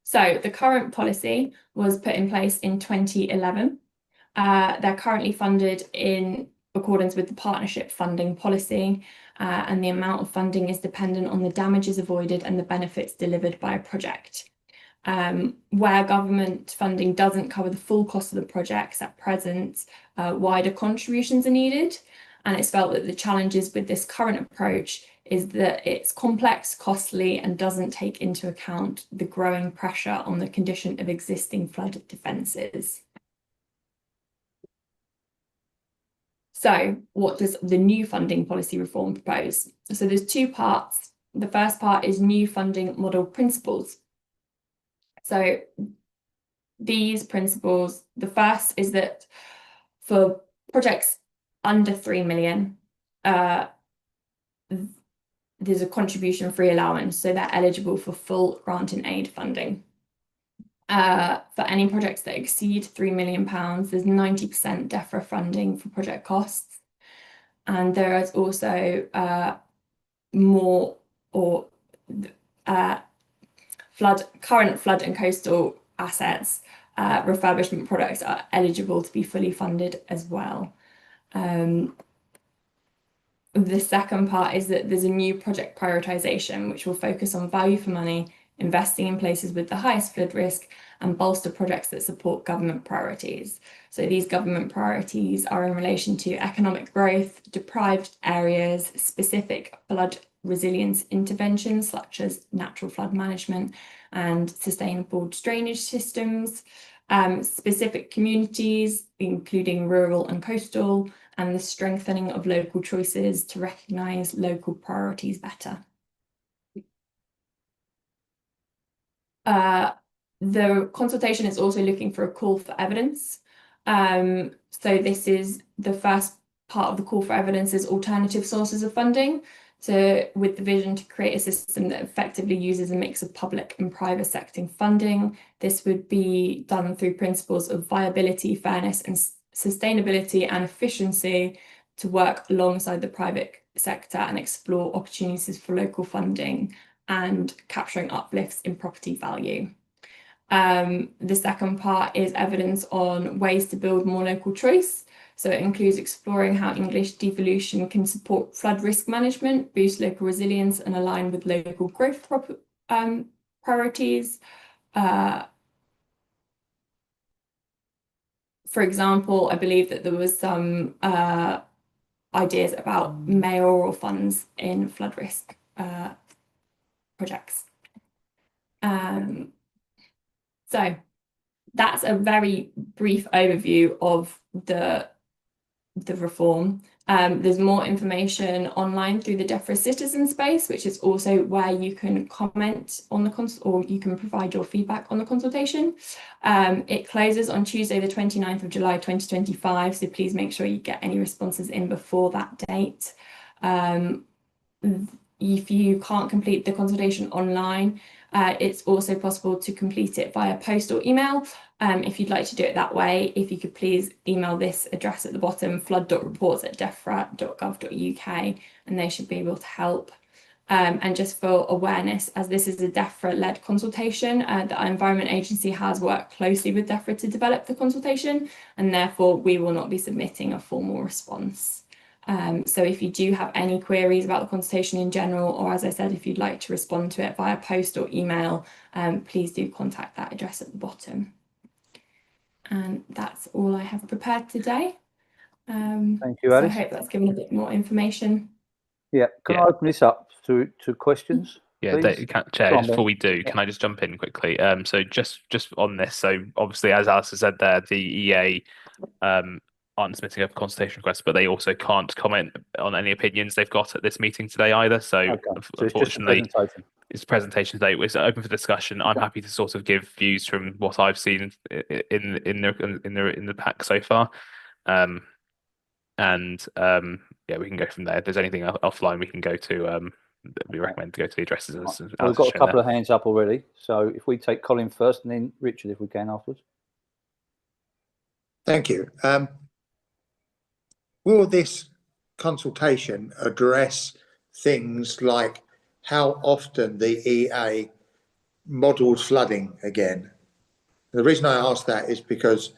So the current policy was put in place in 2011. They're currently funded in accordance with the partnership funding policy, and the amount of funding is dependent on the damages avoided and the benefits delivered by a project. Where government funding doesn't cover the full cost of the projects at present, wider contributions are needed, and it's felt that the challenges with this current approach is that it's complex, costly, and doesn't take into account the growing pressure on the condition of existing flood defences. So what does the new funding policy reform propose? So there's two parts. The first part is new funding model principles. So these principles, the first is that for projects under 3 million, there's a contribution-free allowance, so they're eligible for full grant and aid funding. For any projects that exceed £3 million, there's 90% DEFRA funding for project costs. And there is also more or current flood and coastal assets, refurbishment products are eligible to be fully funded as well. The second part is that there's a new project prioritisation, which will focus on value for money, investing in places with the highest flood risk, and bolster projects that support government priorities. So these government priorities are in relation to economic growth, deprived areas, specific flood resilience interventions such as natural flood management and sustainable drainage systems, specific communities, including rural and coastal, and the strengthening of local choices to recognise local priorities better. The consultation is also looking for a call for evidence. So this is the first part of the call for evidence is alternative sources of funding. So with the vision to create a system that effectively uses a mix of public and private sector funding, this would be done through principles of viability, fairness and sustainability and efficiency to work alongside the private sector and explore opportunities for local funding and capturing uplifts in property value. The second part is evidence on ways to build more local choice. So it includes exploring how English devolution can support flood risk management, boost local resilience and align with local growth priorities. For example, I believe that there was some ideas about mayoral funds in flood risk projects. So that's a very brief overview of the reform. There's more information online through the DEFRA citizen space, which is also where you can comment on the or you can provide your feedback on the consultation. It closes on Tuesday, the 29th of July, 2025. So please make sure you get any responses in before that date. if you can't complete the consultation online, it's also possible to complete it via post or email. If you'd like to do it that way, if you could please email this address at the bottom, flood.reports@defra.gov.uk, and they should be able to help. And just for awareness, as this is a DEFRA-led consultation, the Environment Agency has worked closely with DEFRA to develop the consultation, and therefore we will not be submitting a formal response. So if you do have any queries about the consultation in general, or as I said, if you'd like to respond to it via post or email, please do contact that address at the bottom. And that's all I have prepared today. Thank you, so Alice. I hope that's given a bit more information. Yeah, can I open this up to questions? Yeah, please? Chair, Go on, just before Ben. we do, can I just jump in quickly? So just on this, so obviously, as Alice has said there, the EA aren't submitting a consultation request, but they also can't comment on any opinions they've got at this meeting today either. So, Okay. So unfortunately, it's it's a presentation today. It's open for discussion. I'm happy to sort of give views from what I've seen in the pack so far. Yeah, we can go from there. If there's anything offline, we can go to. We recommend to go to the addresses. Well, we've got a couple of hands up already. So if we take Colin first, and then Richard, if we can, afterwards. Thank you. Will this consultation address things like how often the EA models flooding again? The reason I ask that is because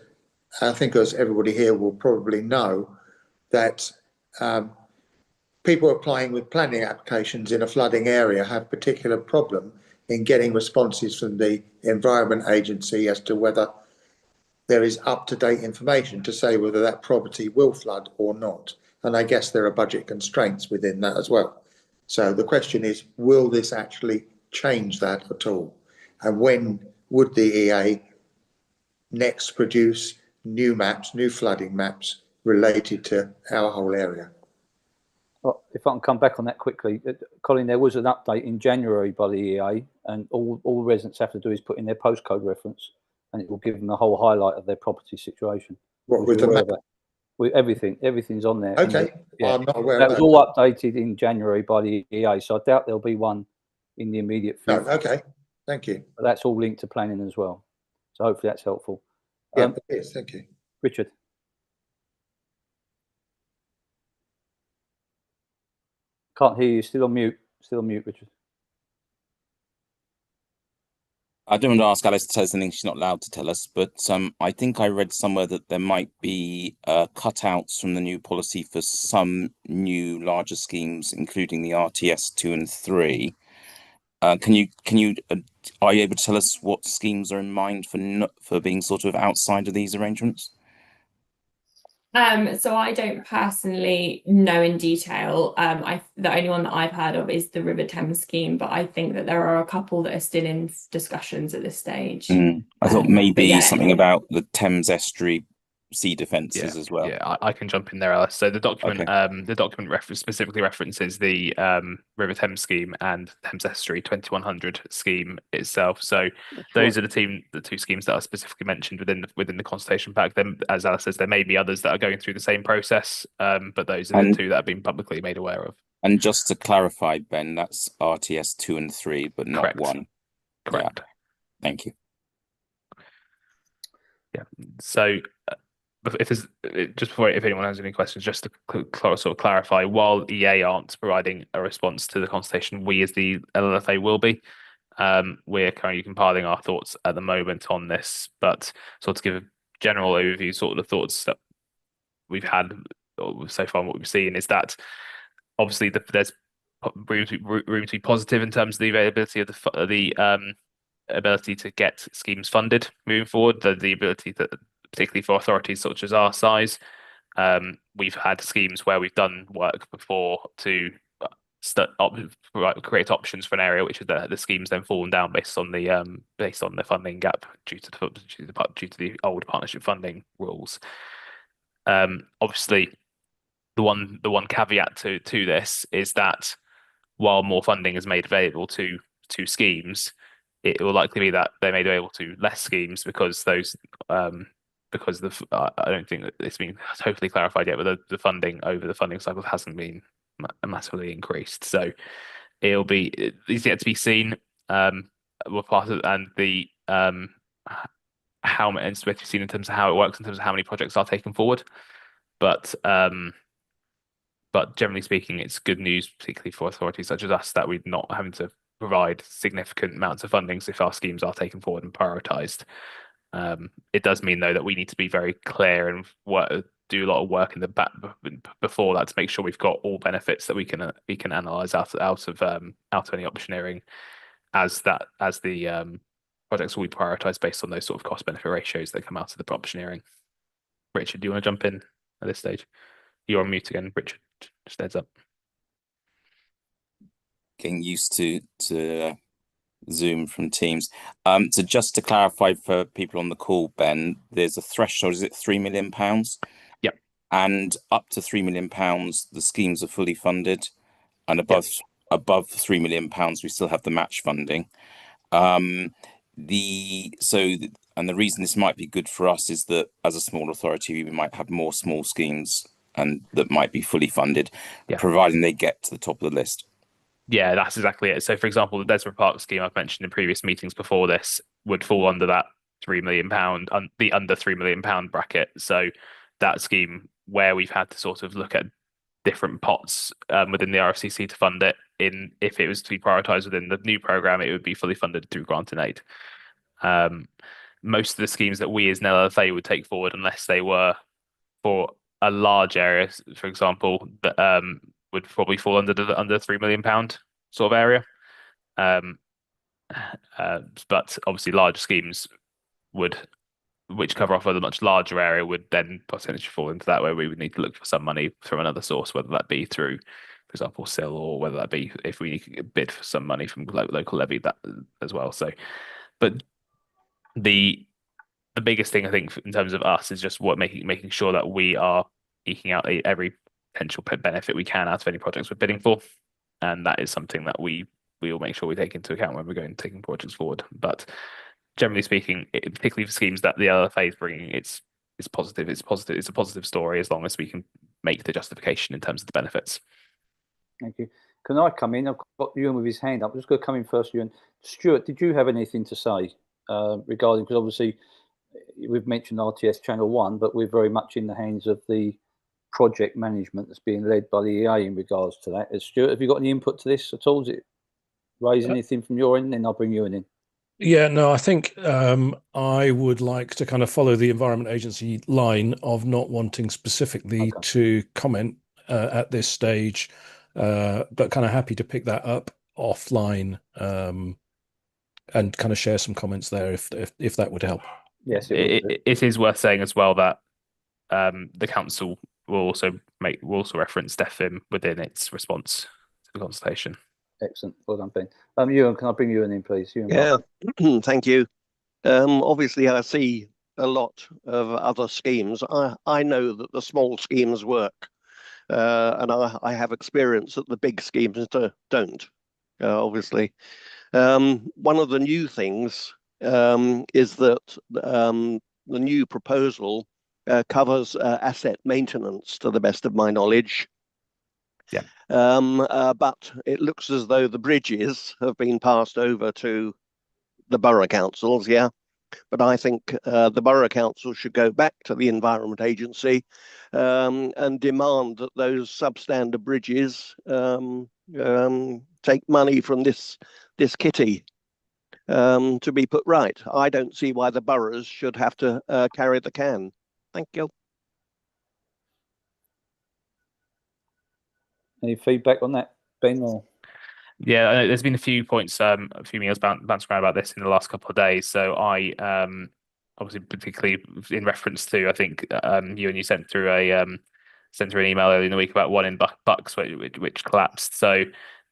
I think, as everybody here will probably know, that people applying with planning applications in a flooding area have particular problem in getting responses from the Environment Agency as to whether there is up-to-date information to say whether that property will flood or not. And I guess there are budget constraints within that as well. So the question is, will this actually change that at all? And when would the EA next produce new maps, new flooding maps related to our whole area? Well, if I can come back on that quickly, Colin, there was an update in January by the EA, and all residents have to do is put in their postcode reference, and it will give them the whole highlight of their property situation. What with the map? With everything's on there. Okay, yeah, I'm not aware that of was that. all updated in January by the EA, so I doubt there'll be one in the immediate future. No, okay, thank you. But that's all linked to planning as well, so hopefully that's helpful. Yeah, it is. Thank you, Richard. Can't hear you. Still on mute. Still on mute, Richard. I don't want to ask Alice to tell us anything she's not allowed to tell us, but I think I read somewhere that there might be cutouts from the new policy for some new larger schemes, including the RTS 2 and 3. Are you able to tell us what schemes are in mind for being sort of outside of these arrangements? So I don't personally know in detail. The only one that I've heard of is the River Thames scheme, but I think that there are a couple that are still in discussions at this stage. I thought maybe something about the Thames estuary sea defences as well. Yeah, I can jump in there, Alice. So the document, specifically references the River Thames scheme and Thames Estuary 2100 scheme itself. So those are the two schemes that are specifically mentioned within the consultation pack. Then, as Alice says, there may be others that are going through the same process, but those are the two that have been publicly made aware of. And just to clarify, Ben, that's RTS 2 and 3, but not Correct. 1. Correct. Yeah. Thank you. Yeah. So. If anyone has any questions, just to sort of clarify, while EA aren't providing a response to the consultation, we as the LLFA will be. We're currently compiling our thoughts at the moment on this, but sort of give a general overview, sort of the thoughts that we've had so far. What we've seen is that obviously there's room to be positive in terms of the availability of the ability to get schemes funded moving forward. The ability to, particularly for authorities such as our size, we've had schemes where we've done work before to create options for an area, which is the schemes then fallen down based on the funding gap due to the old partnership funding rules. Obviously, the one caveat to this is that while more funding is made available to schemes, it will likely be that they're made available to less schemes because those because I don't think that it's been totally clarified yet, but the funding over the funding cycle hasn't been massively increased. So It's yet to be seen. We're part of, and the how many, and we've seen in terms of how it works in terms of how many projects are taken forward. But generally speaking, it's good news, particularly for authorities such as us, that we're not having to provide significant amounts of fundings if our schemes are taken forward and prioritised. It does mean, though, that we need to be very clear and do a lot of work in the back before that to make sure we've got all benefits that we can analyse out of any optioneering, as the projects will be prioritised based on those sort of cost benefit ratios that come out of the optioneering. Richard, do you want to jump in at this stage? You're on mute again, Richard. Just heads up. Getting used to Zoom from Teams. So just to clarify for people on the call, Ben, there's a threshold. Is it £3 million? Yep. And up to £3 million, the schemes are fully funded, and above £3 million, we still have the match funding. And the reason this might be good for us is that as a small authority, we might have more small schemes and that might be fully funded, providing they get to the top of the list. Yeah, that's exactly it. So, for example, the Desborough Park scheme I've mentioned in previous meetings before this would fall under that £3 million, the under £3 million bracket. So that scheme, where we've had to sort of look at different pots within the RFCC to fund it, if it was to be prioritised within the new programme, it would be fully funded through grant and aid. Most of the schemes that we as an LFA would take forward, unless they were for a large area, for example, that would probably fall under the under £3 million sort of area. But obviously larger schemes which cover off a much larger area would then potentially fall into that, where we would need to look for some money from another source, whether that be through, for example, SIL, or whether that be if we bid for some money from local levy that as well. So, but the biggest thing I think in terms of us is just making sure that we are eking out every potential benefit we can out of any projects we're bidding for, and that is something that we will make sure we take into account when we're taking projects forward. But generally speaking, particularly for schemes that the LFA is bringing, it's positive. It's a positive story as long as we can make the justification in terms of the benefits. Thank you. Can I come in? I've got Ewan with his hand up. I'm just going to come in first, Ewan. Stuart, did you have anything to say regarding, because obviously we've mentioned RTS Channel 1, but we're very much in the hands of the project management that's being led by the EA in regards to that. Stuart, have you got any input to this at all? Does it raise anything from your end? Then I'll bring Ewan in. Yeah, no, I think I would like to kind of follow the Environment Agency line of not wanting specifically to comment at this stage, but kind of happy to pick that up offline and kind of share some comments there if that would help. Yes, it is worth saying as well that the council will also reference DEFIM within its response to the consultation. Excellent. Well done, Ben. Ewan, can I bring you in, please? Ewan, yeah, thank you. Obviously, I see a lot of other schemes. I know that the small schemes work, and I have experience that the big schemes don't, obviously. One of the new things is that the new proposal covers asset maintenance, to the best of my knowledge. Yeah. But it looks as though the bridges have been passed over to the borough councils, yeah. But I think the borough council should go back to the Environment Agency and demand that those substandard bridges take money from this kitty to be put right. I don't see why the boroughs should have to carry the can. Thank you. Any feedback on that, Ben? Or? Yeah, there's been a few points, a few emails bouncing around about this in the last couple of days. So I obviously, particularly in reference to, I think you sent through an email earlier in the week about one in Bucks which collapsed. So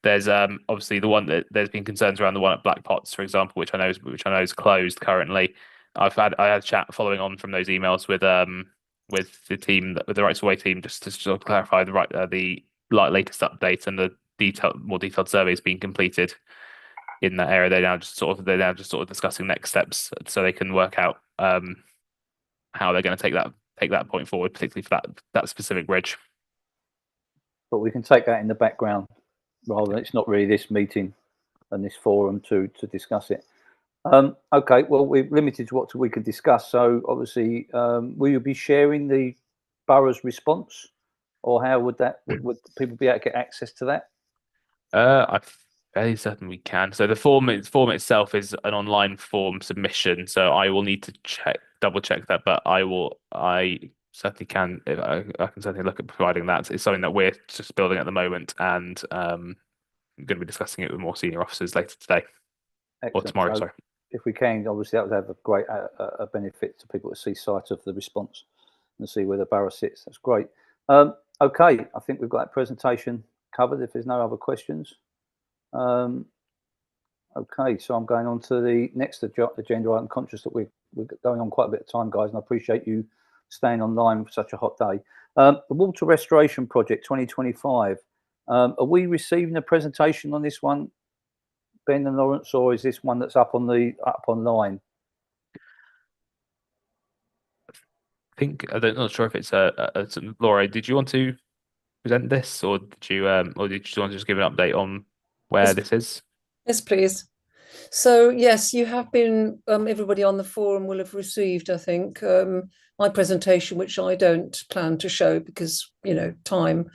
there's obviously the one that there's been concerns around the one at Black Pots, for example, which I know is closed currently. I had a chat following on from those emails with the team, with the Rights Away team, just to sort of clarify the latest update and the more detailed surveys being completed in that area. They're now just sort of discussing next steps so they can work out how they're going to take that point forward, particularly for that specific bridge. But we can take that in the background rather than it's not really this meeting and this forum to discuss it. Okay, well, we're limited to what we can discuss. So obviously, will you be sharing the borough's response, or how would people be able to get access to that? I'm fairly certain we can. So the form itself is an online form submission. So I will need to double check that, but I certainly can. I can certainly look at providing that. It's something that we're just building at the moment, and I'm going to be discussing it with more senior officers later today. Excellent. Or tomorrow. So sorry. If we can, obviously that would have a great a benefit to people to see sight of the response and see where the borough sits. That's great. Okay, I think we've got that presentation covered. If there's no other questions. Okay, so I'm going on to the next agenda item. Conscious that we're going on quite a bit of time, guys, and I appreciate you staying online for such a hot day. The Water Restoration Project 2025. Are we receiving a presentation on this one, Ben and Lawrence, or is this one that's up online? I think I'm not sure if it's Laura. Did you want to present this, or did you want to just give an update on where this is? Yes, please. So yes, you have been, everybody on the forum will have received, I think, my presentation, which I don't plan to show because, you know, time.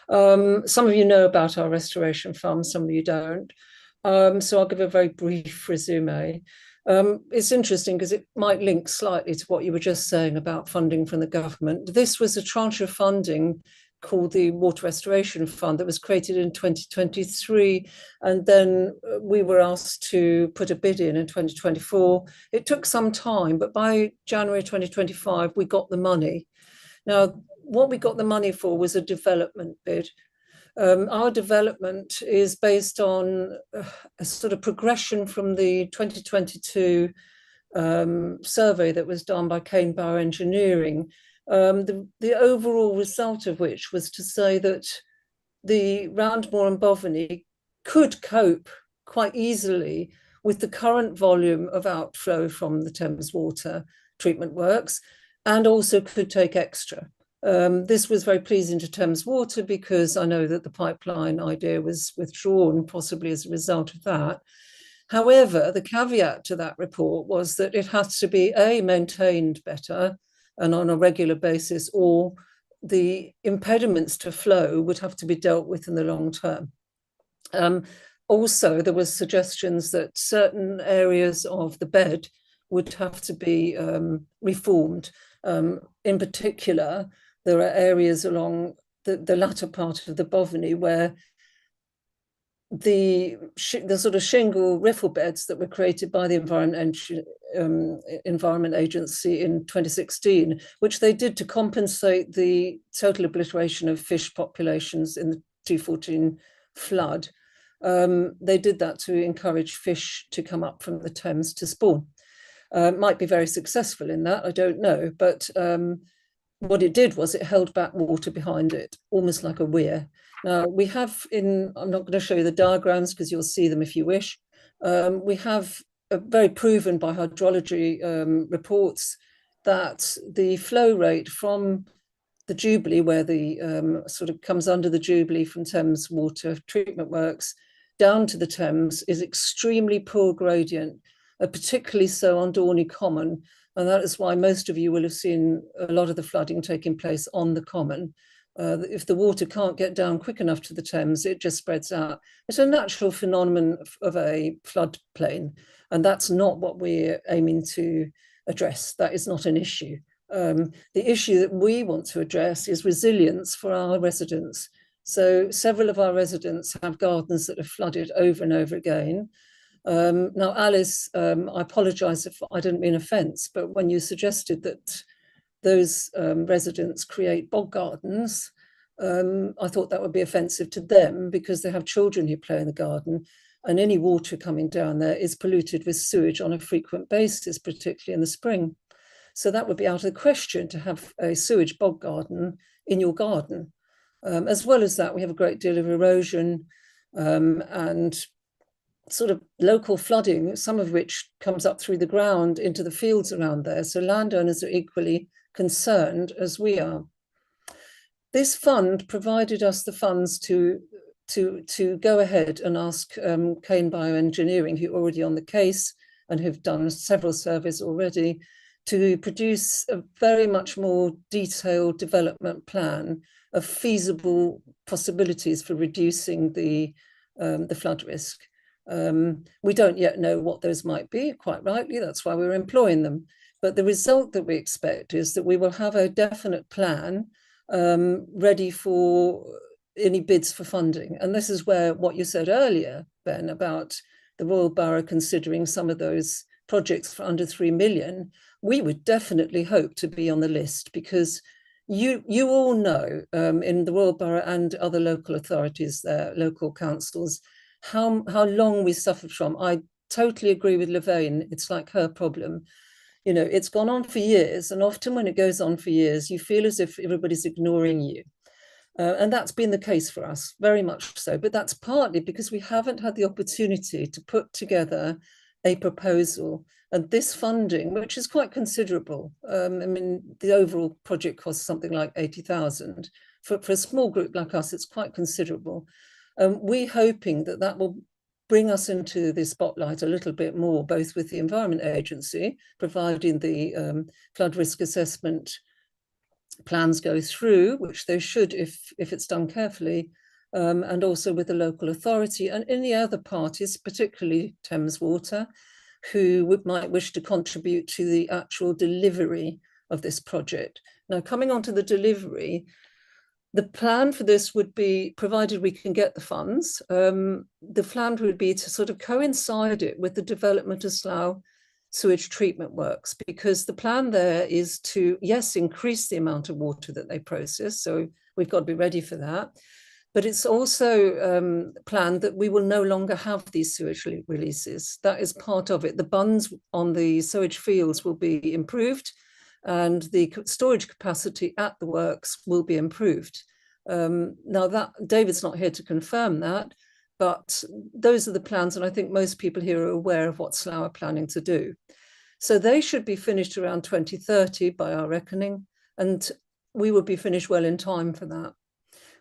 Some of you know about our restoration fund, some of you don't. So I'll give a very brief resume. It's interesting because it might link slightly to what you were just saying about funding from the government. This was a tranche of funding called the Water Restoration Fund that was created in 2023, and then we were asked to put a bid in 2024. It took some time, but by January 2025 we got the money. Now, what we got the money for was a development bid. Our development is based on a sort of progression from the 2022 survey that was done by Kane Bauer Engineering. The overall result of which was to say that the Roundmoor and Boveney could cope quite easily with the current volume of outflow from the Thames Water treatment works, and also could take extra. This was very pleasing to Thames Water because I know that the pipeline idea was withdrawn, possibly as a result of that. However, the caveat to that report was that it has to be maintained better and on a regular basis, or the impediments to flow would have to be dealt with in the long term. Also, there was suggestions that certain areas of the bed would have to be reformed. In particular, there are areas along the latter part of the Boveney where the sort of shingle riffle beds that were created by the Environment Agency in 2016, which they did to compensate the total obliteration of fish populations in the 2014 flood. They did that to encourage fish to come up from the Thames to spawn. Might be very successful in that, I don't know, but what it did was it held back water behind it, almost like a weir. Now we have I'm not going to show you the diagrams because you'll see them if you wish. We have very proven by hydrology reports that the flow rate from the Jubilee, where the sort of comes under the Jubilee from Thames Water treatment works, down to the Thames is extremely poor gradient, particularly so on Dorney Common. And that is why most of you will have seen a lot of the flooding taking place on the Common. If the water can't get down quick enough to the Thames, it just spreads out. It's a natural phenomenon of a floodplain, and that's not what we're aiming to address. That is not an issue. The issue that we want to address is resilience for our residents. So several of our residents have gardens that have flooded over and over again. Now, Alice, I apologise if I didn't mean offence, but when you suggested that those residents create bog gardens, I thought that would be offensive to them because they have children who play in the garden, and any water coming down there is polluted with sewage on a frequent basis, particularly in the spring. So that would be out of the question to have a sewage bog garden in your garden. As well as that, we have a great deal of erosion and sort of local flooding, some of which comes up through the ground into the fields around there. So landowners are equally concerned as we are. This fund provided us the funds to to go ahead and ask Kane Bioengineering, who are already on the case and who've done several surveys already, to produce a very much more detailed development plan of feasible possibilities for reducing the flood risk. We don't yet know what those might be, quite rightly, that's why we're employing them. But the result that we expect is that we will have a definite plan ready for any bids for funding. And this is where what you said earlier, Ben, about the Royal Borough considering some of those projects for under 3 million, we would definitely hope to be on the list, because you all know in the Royal Borough and other local authorities, local councils, how long we suffered from. I totally agree with Lorraine. It's like her problem. You know, it's gone on for years, and often when it goes on for years, you feel as if everybody's ignoring you. And that's been the case for us, very much so. But that's partly because we haven't had the opportunity to put together a proposal. And this funding, which is quite considerable, I mean, the overall project costs something like 80,000. For a small group like us, it's quite considerable. We're hoping that that will bring us into the spotlight a little bit more, both with the Environment Agency, providing the flood risk assessment plans go through, which they should if it's done carefully, and also with the local authority and any other parties, particularly Thames Water, who might wish to contribute to the actual delivery of this project. Now, coming on to the delivery, the plan for this would be, provided we can get the funds, the plan would be to sort of coincide it with the development of Slough sewage treatment works, because the plan there is to, yes, increase the amount of water that they process. So we've got to be ready for that. But it's also planned that we will no longer have these sewage releases. That is part of it. The bunds on the sewage fields will be improved, and the storage capacity at the works will be improved. Now, that David's not here to confirm that, but those are the plans, and I think most people here are aware of what Slough are planning to do. So they should be finished around 2030 by our reckoning, and we would be finished well in time for that.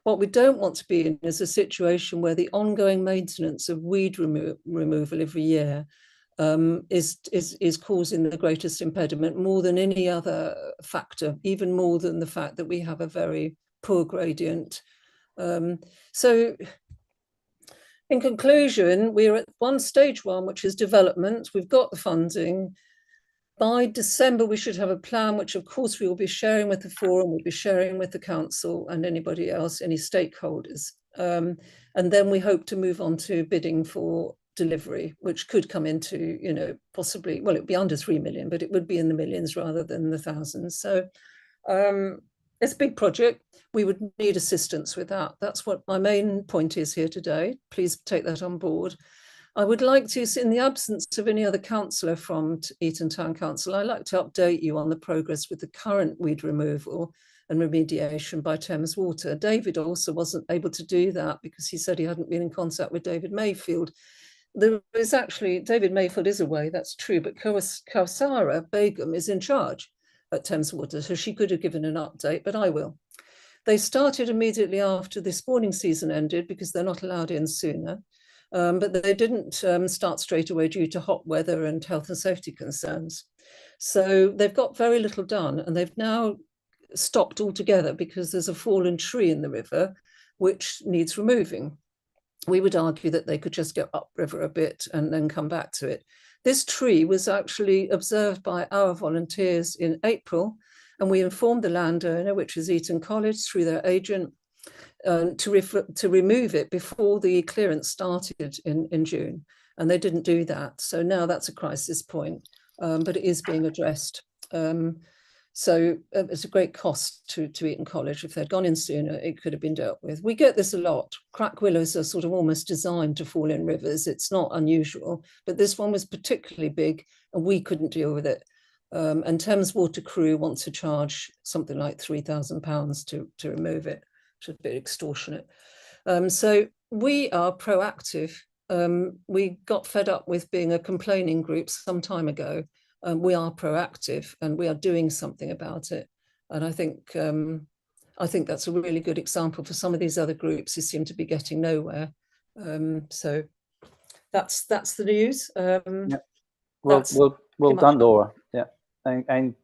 What we don't want to be in is a situation where the ongoing maintenance of weed removal every year is causing the greatest impediment, more than any other factor, even more than the fact that we have a very poor gradient. So in conclusion, we're at stage one, which is development. We've got the funding. By December, we should have a plan, which of course we will be sharing with the forum, we'll be sharing with the council and anybody else, any stakeholders. And then we hope to move on to bidding for delivery, which could come into, you know, possibly, well, it'd be under 3 million, but it would be in the millions rather than the thousands. So it's a big project. We would need assistance with that. That's what my main point is here today. Please take that on board. I would like to, in the absence of any other councillor from Eton Town Council, I'd like to update you on the progress with the current weed removal and remediation by Thames Water. David also wasn't able to do that because he said he hadn't been in contact with David Mayfield. There is actually, David Mayfield is away, that's true, but Kausara Begum is in charge at Thames Water, so she could have given an update, but I will. They started immediately after the spawning season ended because they're not allowed in sooner. But they didn't start straight away due to hot weather and health and safety concerns. So they've got very little done, and they've now stopped altogether because there's a fallen tree in the river which needs removing. We would argue that they could just go upriver a bit and then come back to it. This tree was actually observed by our volunteers in April, and we informed the landowner, which is Eton College, through their agent, to remove it before the clearance started in June, and they didn't do that. So now that's a crisis point, but it is being addressed. So it's a great cost to Eton College. If they'd gone in sooner, it could have been dealt with. We get this a lot. Crack willows are sort of almost designed to fall in rivers. It's not unusual, but this one was particularly big and we couldn't deal with it. And Thames Water Crew wants to charge something like £3,000 to remove it. A bit extortionate. So we are proactive. We got fed up with being a complaining group some time ago. We are proactive and we are doing something about it. And I think I think that's a really good example for some of these other groups who seem to be getting nowhere. So that's the news. Yeah. Well done, Laura. Yeah, and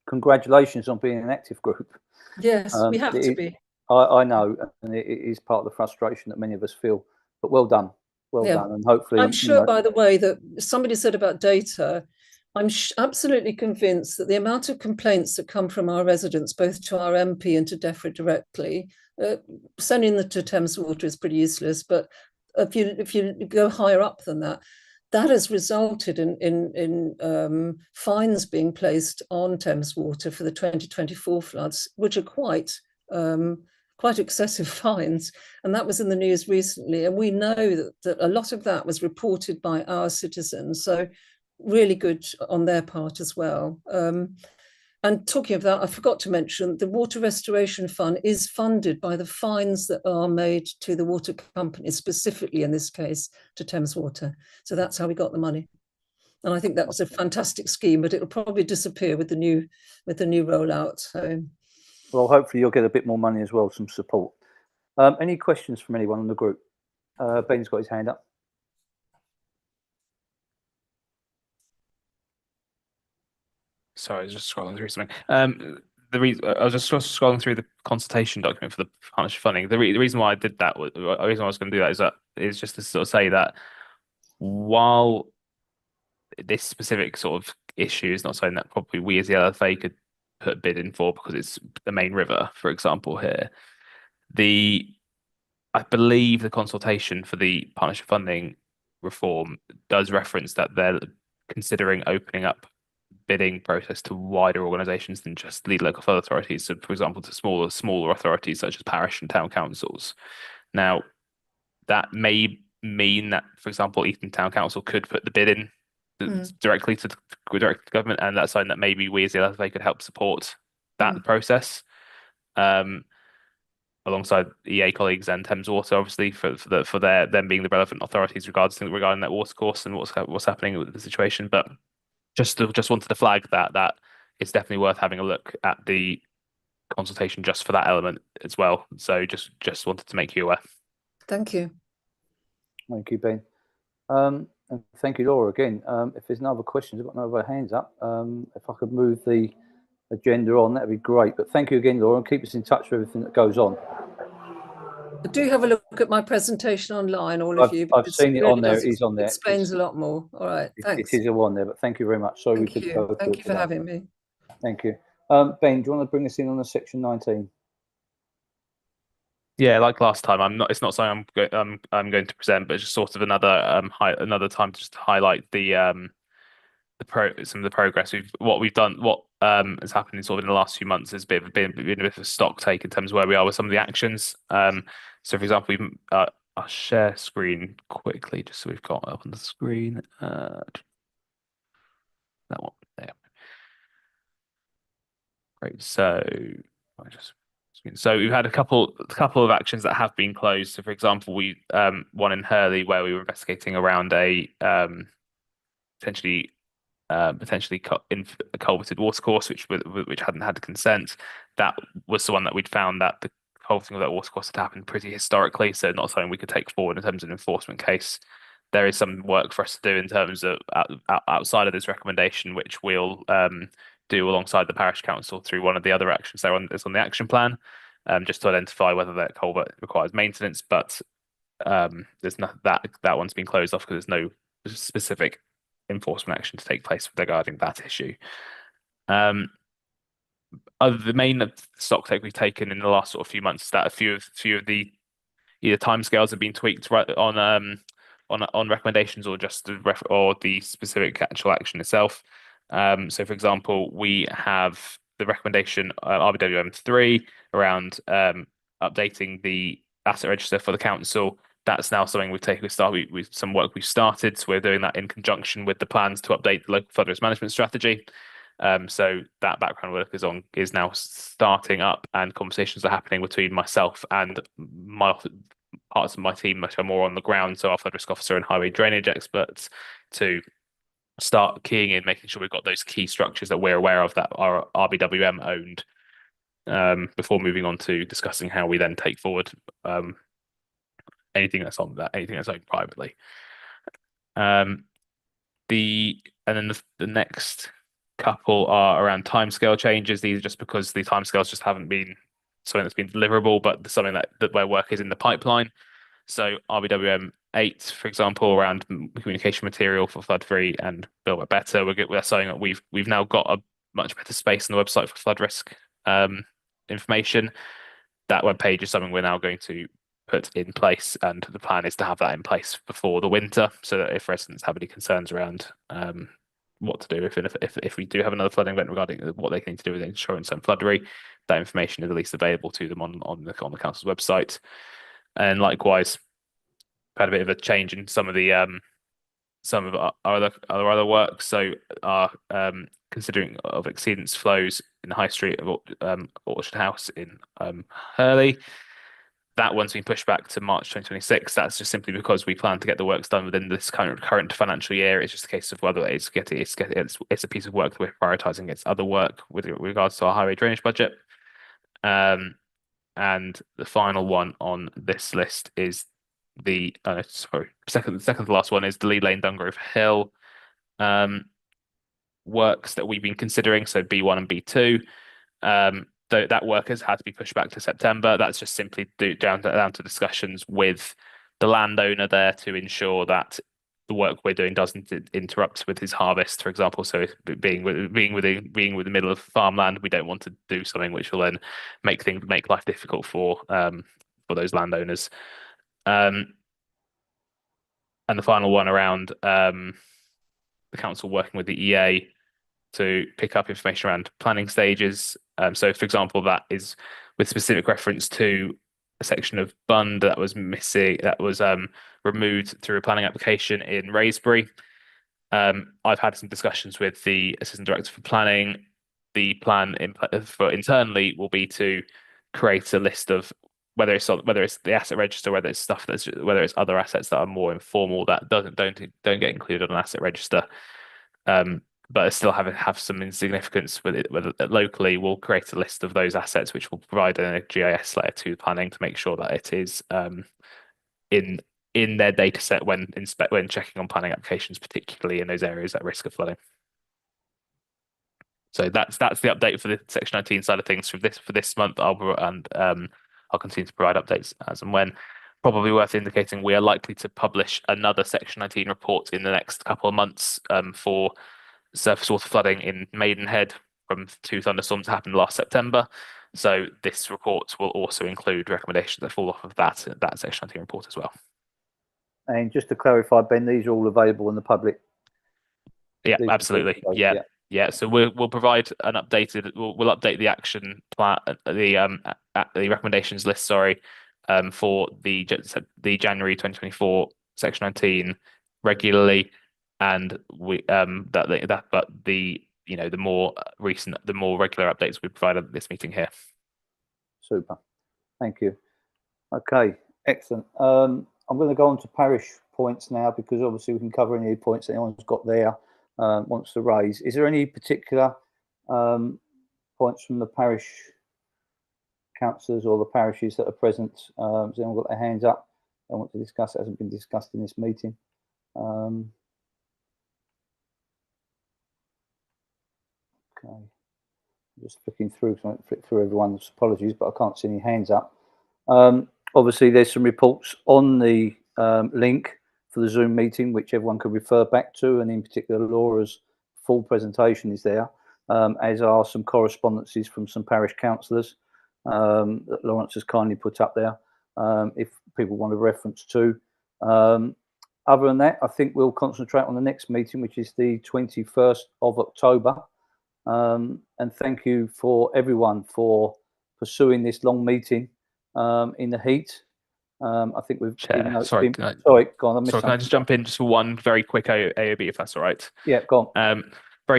congratulations on being an active group. Yes, we have to be. I know, and it is part of the frustration that many of us feel. But well done, well done, and hopefully. I'm sure, by the way, that somebody said about data. I'm absolutely convinced that the amount of complaints that come from our residents, both to our MP and to DEFRA directly, sending them to Thames Water is pretty useless. But if you go higher up than that, that has resulted in fines being placed on Thames Water for the 2024 floods, which are quite excessive fines. And that was in the news recently. And we know that a lot of that was reported by our citizens. So really good on their part as well. And talking of that, I forgot to mention the Water Restoration Fund is funded by the fines that are made to the water companies, specifically in this case to Thames Water. So that's how we got the money. And I think that was a fantastic scheme, but it'll probably disappear with the new rollout. So, well, hopefully you'll get a bit more money as well, some support. Any questions from anyone in the group? Ben's got his hand up. Sorry, I was just scrolling through something. I was just scrolling through the consultation document for the partnership funding. The reason why I did that, the reason why I was going to do that is just to sort of say that while this specific sort of issue is not something that probably we as the LFA could put a bid in for because it's the main river, for example, here, I believe the consultation for the partnership funding reform does reference that they're considering opening up bidding process to wider organisations than just lead local authorities. So, for example, to smaller authorities such as parish and town councils. Now, that may mean that, for example, Eton Town Council could put the bid in directly to the government, and that's something that maybe we as the LFA could help support that process. Alongside EA colleagues and Thames Water, obviously, for them being the relevant authorities regarding that water course and what's happening with the situation. But just wanted to flag that it's definitely worth having a look at the consultation just for that element as well. So just wanted to make you aware. Thank you. Thank you, Ben. And thank you, Laura, again. If there's no other questions, I've got no other hands up. If I could move the agenda on, that'd be great. But thank you again, Laura, and keep us in touch with everything that goes on. Do have a look at my presentation online, all of you. I've seen it on there. It is on there. Explains a lot more. All right, thanks. It is on there, but thank you very much. Sorry we couldn't go. Thank you for having me. Thank you. Ben, do you want to bring us in on the section 19? Yeah, like last time, it's not something I'm going to present, but it's just sort of another time to just highlight some of the progress we've done. What has happened sort of in the last few months has been a bit of a stock take in terms of where we are with some of the actions. So, for example, I'll share screen quickly just so we've got up on the screen. That one there. Great. So we've had a couple of actions that have been closed. So, for example, we one in Hurley where we were investigating around a potentially culverted watercourse which hadn't had consent. That was the one that we'd found that the culverting of that watercourse had happened pretty historically, so not something we could take forward in terms of an enforcement case. There is some work for us to do in terms of outside of this recommendation, which we'll do alongside the parish council through one of the other actions that's on the action plan, just to identify whether that culvert requires maintenance. But there's not that one's been closed off because there's no specific enforcement action to take place regarding that issue. The main stock take we've taken in the last sort of few months is that a few of the either timescales have been tweaked right on recommendations or just the specific actual action itself. So, for example, we have the recommendation RBWM 3 around updating the asset register for the council. That's now something we've taken. With some work we've started, so we're doing that in conjunction with the plans to update the local flood risk management strategy. So that background work is now starting up, and conversations are happening between myself and parts of my team which are more on the ground, so our flood risk officer and highway drainage experts, to start keying in, making sure we've got those key structures that we're aware of that are RBWM owned before moving on to discussing how we then take forward anything that's owned privately. And then the next couple are around timescale changes. These are just because the timescales just haven't been something that's been deliverable, but something that where work is in the pipeline. So RBWM 8, for example, around communication material for flood free and Build Back Better, we're saying that we've now got a much better space on the website for flood risk information. That web page is something we're now going to put in place, and the plan is to have that in place before the winter, so that if residents have any concerns around what to do if we do have another flooding event regarding what they need to do with insurance and flood-free, that information is at least available to them on the council's website. And likewise, had a bit of a change in some of our other work. So our considering of exceedance flows in the High Street of Orchard House in Hurley. That one's been pushed back to March 2026. That's just simply because we plan to get the works done within this current financial year. It's just a case of whether it's a piece of work that we're prioritising against other work with regards to our highway drainage budget. And the final one on this list is the second to last one is the Lead Lane Dungrove Hill works that we've been considering. So B1 and B2. That work has had to be pushed back to September. That's just simply down to discussions with the landowner there to ensure that the work we're doing doesn't interrupt with his harvest, for example. So being with the middle of farmland, we don't want to do something which will then make life difficult for those landowners. And the final one around the council working with the EA to pick up information around planning stages. So, for example, that is with specific reference to a section of Bund that was missing, that was removed through a planning application in Raysbury. I've had some discussions with the Assistant Director for Planning. The plan for internally will be to create a list of whether it's the asset register, whether it's other assets that are more informal that don't get included on an asset register. But still have some significance with it. Whether locally, we'll create a list of those assets, which will provide a GIS layer to planning to make sure that it is in their data set when checking on planning applications, particularly in those areas at risk of flooding. So that's the update for the Section 19 side of things for this month. I'll continue to provide updates as and when. Probably worth indicating we are likely to publish another Section 19 report in the next couple of months for surface water flooding in Maidenhead from 2 thunderstorms that happened last September. So this report will also include recommendations that fall off of that Section 19 report as well. And just to clarify, Ben, these are all available in the public? Yeah, absolutely. Yeah. So we'll provide an updated. We'll update the action plan, the recommendations list. Sorry, for the January 2024 Section 19 regularly. And the more regular updates we provide at this meeting here. Super, thank you. Okay, excellent. I'm going to go on to parish points now, because obviously we can cover any points anyone's got there wants to raise. Is there any particular points from the parish councillors or the parishes that are present? Has anyone got their hands up? I want to discuss. It hasn't been discussed in this meeting. Okay, just flicking through, so I won't flick through everyone's, apologies, but I can't see any hands up. Obviously, there's some reports on the link for the Zoom meeting, which everyone can refer back to, and in particular, Laura's full presentation is there, as are some correspondences from some parish councillors that Lawrence has kindly put up there, if people want a reference to. Other than that, I think we'll concentrate on the next meeting, which is the 21st of October. And thank you for everyone for pursuing this long meeting in the heat. I think we've. Sorry, go on. Sorry, can I just jump in just for one very quick AOB, if that's all right? Yeah, go on.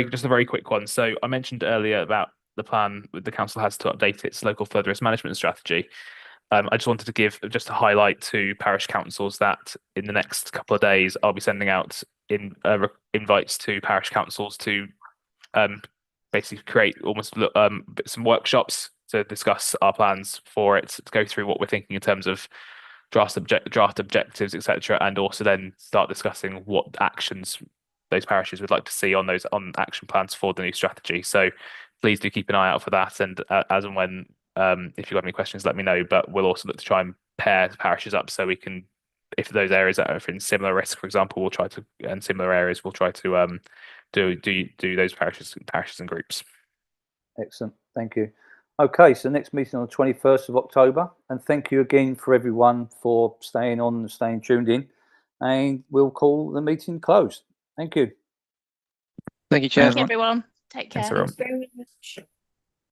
Just a very quick one. So I mentioned earlier about the plan the council has to update its local flood risk management strategy. I just wanted to give just a highlight to parish councils that in the next couple of days I'll be sending out invites to parish councils to basically create almost some workshops to discuss our plans for it, to go through what we're thinking in terms of draft objectives, etc., and also then start discussing what actions those parishes would like to see on action plans for the new strategy. So please do keep an eye out for that, and as and when if you've got any questions, let me know. But we'll also look to try and pair parishes up so we can, if those areas that are in similar risk, for example, we'll try to, and similar areas, we'll try to do those parishes and groups. Excellent, thank you. Okay, so next meeting on the 21st of October, and thank you again for everyone for staying on and staying tuned in, and we'll call the meeting closed. Thank you. Thank you, Chair. Thank you, everyone. Take care. Thanks, everyone. Thanks very much.